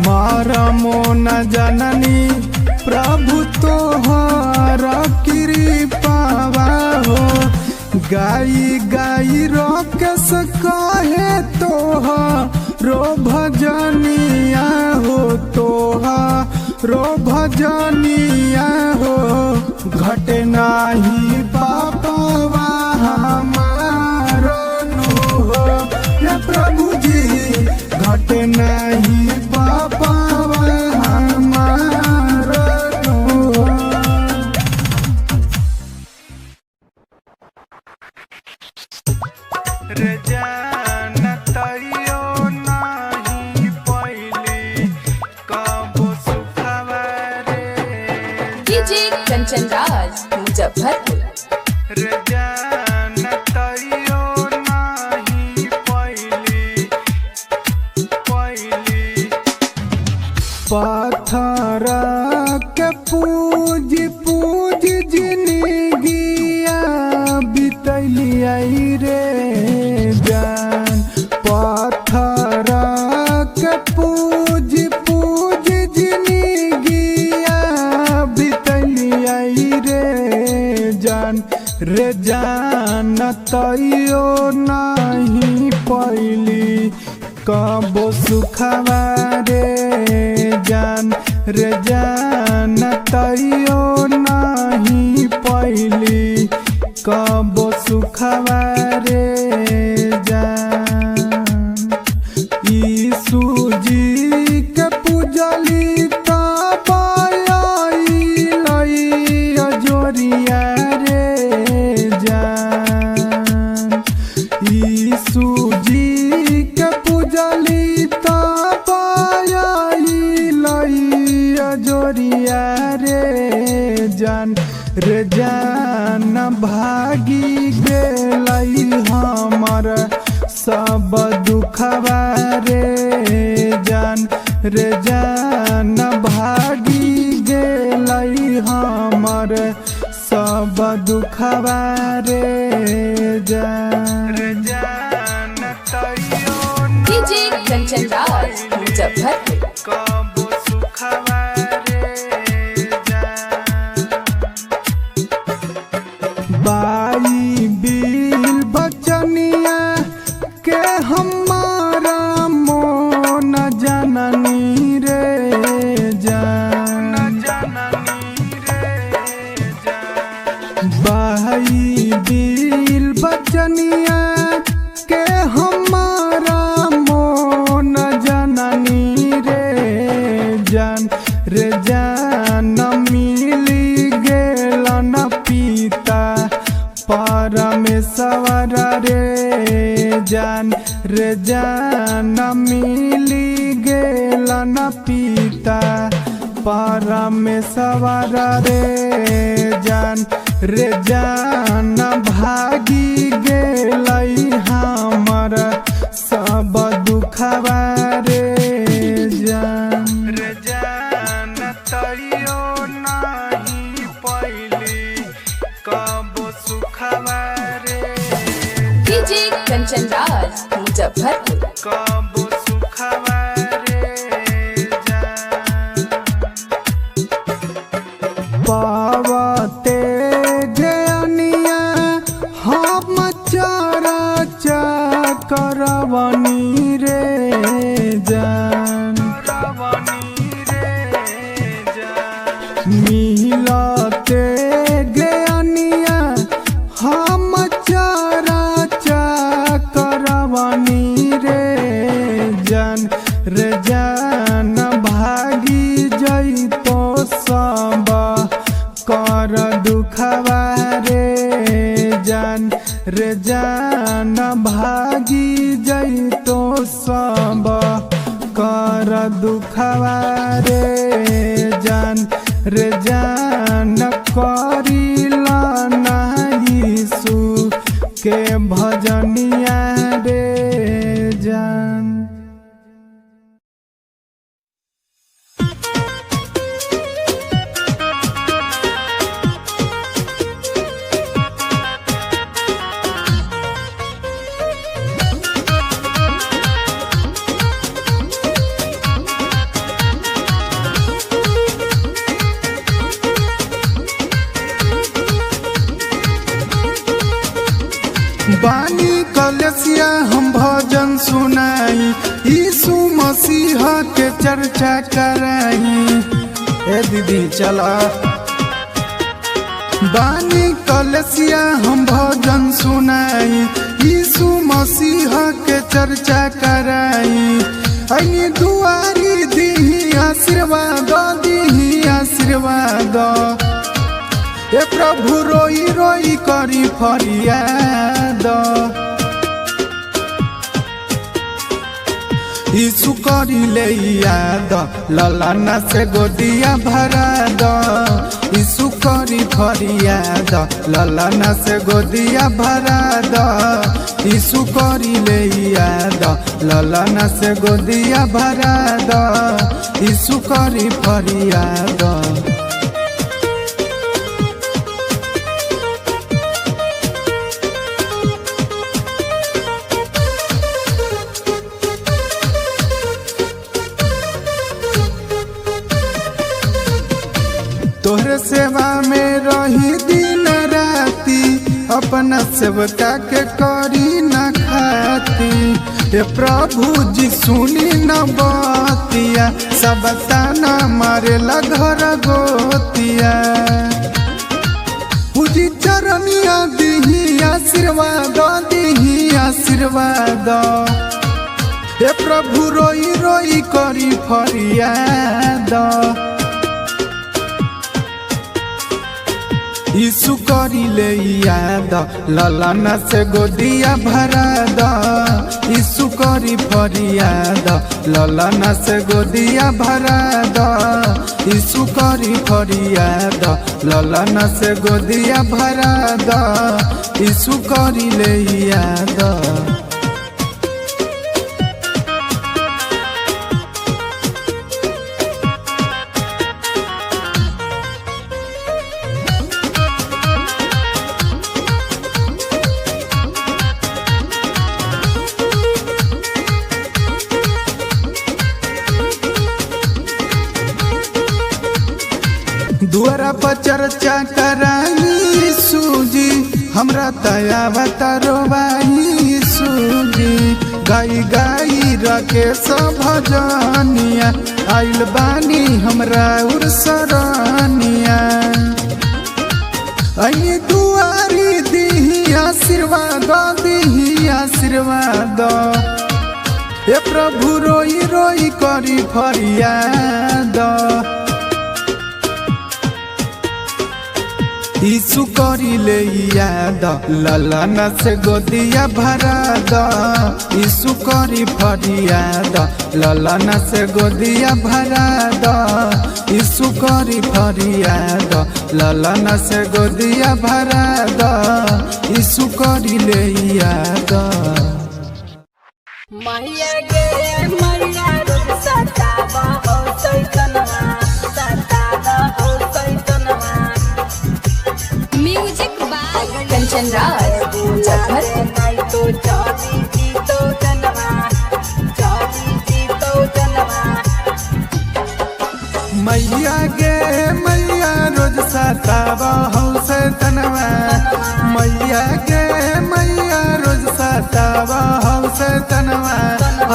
मरमो न जननी प्रभु तोहर कृपावा हो गाई गाई रोकस कहे तोहरो भजनिया हो रो भजनिया हो घटे नाही पापवा हमारो नु हो हे प्रभु जी घटे नाही पापवा हमारो नु हो रे जान तैयो नाही पहली कबो सुखवा रे डीजे कंचन राज मुजफ्फरपुर। रे जान तैयो नाही पहली पत्थर के पूजी पूजी जिंदगिया बितलिया रे जान पत्थर के पूजी पूजी जिंदगिया बितलिया रे जान तैयो नहीं पहली कबो सुखवा रे जान तैयो नहीं पहली कबो सुखवा रे जान यीशु जी के पूजली जोरिया रे जान यीशु जी के पूजली जोरिया रे जान भागी गेलई हमर सब दुखवा रे जान भागी गेलई हमर सब दुखवा रे जान तैयो डीजे कंचन राज मुजफ्फरपुर। कबो सुखवा रे जान बाइबिल बचनिया के हमारा मोन जननी रे जान बाइबिल बचनिया के हमारा मोन जननी रे जान मिली गेल न पिता परमेश्वर रे जान मिली गेल न पिता परमेश्वर रे जान भागी गेल हमर सब दुखवा रे जान तैयो नहीं पहली कब सुखवा रे डीजे कंचन राज मुजफ्फरपुर। कब सुखवा रे पावते जनिया हम चरा करवनी रे जान मिलते गनिया हम चरा करवनी रे जान भागी जइतो सब कर दुखवा रे जान भागी जइतो सब कर दुखवा रे जान करिला ना यीशु के भजनिया रे जान। बानी कलसिया हम भजन सुनाई यीशु मसीह के चर्चा कराई। ए दीदी चला बानी कलसिया हम भजन सुनाई यीशु मसीह के चर्चा कराई। अनी दुआरी दीही आशीर्वाद ए प्रभु रोई रोई करी फरियाद यीशु करी ले याद ललना से गोदिया भरा द यीशु करी फरियाद ललना से गोदिया भरा द यीशु करी ले याद ललना से गोदिया भरा द यीशु करी फरियाद। तोहरे सेवा में रही दिन राती अपना सेवका के करी न खाती। हे प्रभु जी सुनी न बतिया सब ताना मारे घर गोतिया। पूजी चरनिया दीही आशीर्वाद हे प्रभु रोई रोई करी फरियाद यीशु करी ले याद ललना से गोदिया भरा द यीशु करी फरियाद ललना से गोदिया भरा द यीशु करी फरियाद ललना से गोदिया भरा द यीशु करी ले याद। दुआरा पर चर्चा कराई सूजी हमरा दया बतरवाई सूजी गाई गाई रखे सब भजनिया आइल बानी हमरा उर्सरानिया आई दुआरी दीही आशीर्वाद दीही आशीर्वाद हे प्रभु रोई रोई करी फरियाद यीशु करी ले याद ललना से गोदिया भरा द यीशु करी फरियाद ललना से गोदिया भरा द यीशु करी फरियाद ललना से गोदिया भरा द यीशु करी ले याद मैया गे मैया रुक सतावा हो सैतनवा सतावा हो सैतनवा म्यूजिक बाय कंचन राज मुजफ्फरपुर। नहीं तो चाली जी तो जनवा चाली जी तो जनवा मैया गे मैया रोज सतावा हो सैतनवा मैया गे मैया रोज सतावा हो सैतनवा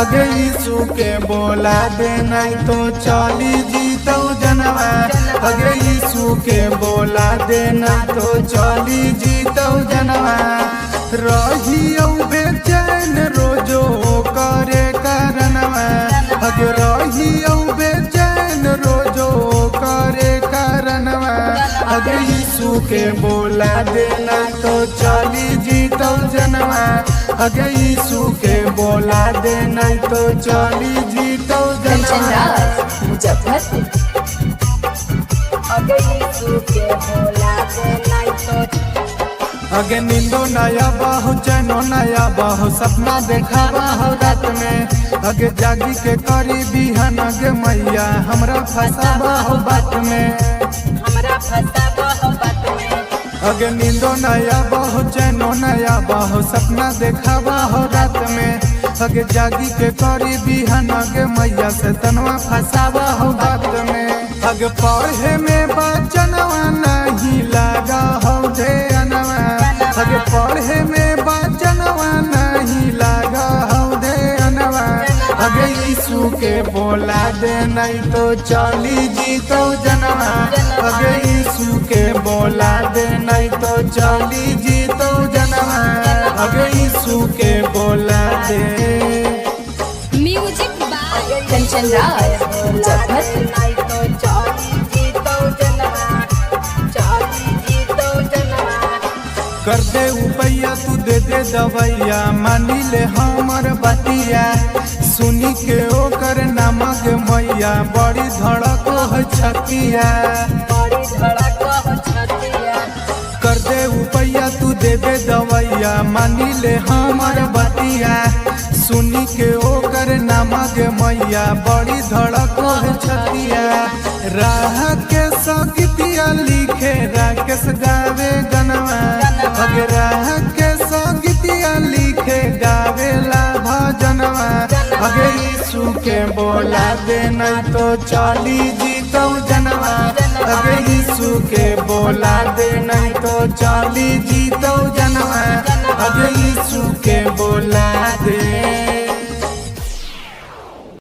अगे यीशु के बोला दे नहीं तो चली जीतो जनवा अगे यीशु के बोला दे नहीं तो चली जीतो जनवा रहियो बेचैन रोजो करे कारणवा अगे रहियो बेचैन रोजो करे कारणवा अगे यीशु के बोला दे नहीं तो चली जीतो जनवा अगे यीशु के बोला दे नहीं तो चली जीतो कंचन जनवा राज मुजफ्फरपुर। अगे यीशु के बोला दे नहीं तो अगे नींदो नया बाहु चैनो नया बाहु सपना देखा बाहु रात में अगे जागी के करी बिहान अगे मैया हमरा फंसा बाहु बात में हमरा फसावा हो बात में अगे नींदो नया बाहु चैनो नया बाहु सपना देखा बाहु रात में अगे जागी के करी बिहान अगे मैया से तनवा फंसा बाहु बात में अगे पढ़े में बचनवा नहीं लगा हो दे अनवा अगे पढ़े में बचनवा नहीं लगा हो दे अनवा अगे यीशु के बोला दे नहीं तो चली जीतो जनवा अगे यीशु के बोला दे नहीं तो चली जीतो जनवा अगे यीशु के बोला दे म्यूजिक बाय कंचन राज मुजफ्फरपुर। नहीं तो चाली जी तो जनवा चाली जी तो जनवा कर दे उपैया तू दे दे दवैया मानी ले हमर बतिया सुनी के ओकर नामक मैया बड़ी धड़क हो छतिया बड़ी धड़क हो छतिया कर दे उपैया तू दे दे दवैया मानी ले हमर बतिया सुनी के ओकर नामक मैया बड़ी धड़क हो छतिया राह के संगीतिया लिखे राकेश गावे गनवा अगे राह के संगीतिया लिखे गावेला भजनवा अगे यीशु के बोला दे नहीं तो चली जीतो जनवा अगे यीशु के बोला दे नहीं तो चली जीतो जनवा अगे यीशु के बोला दे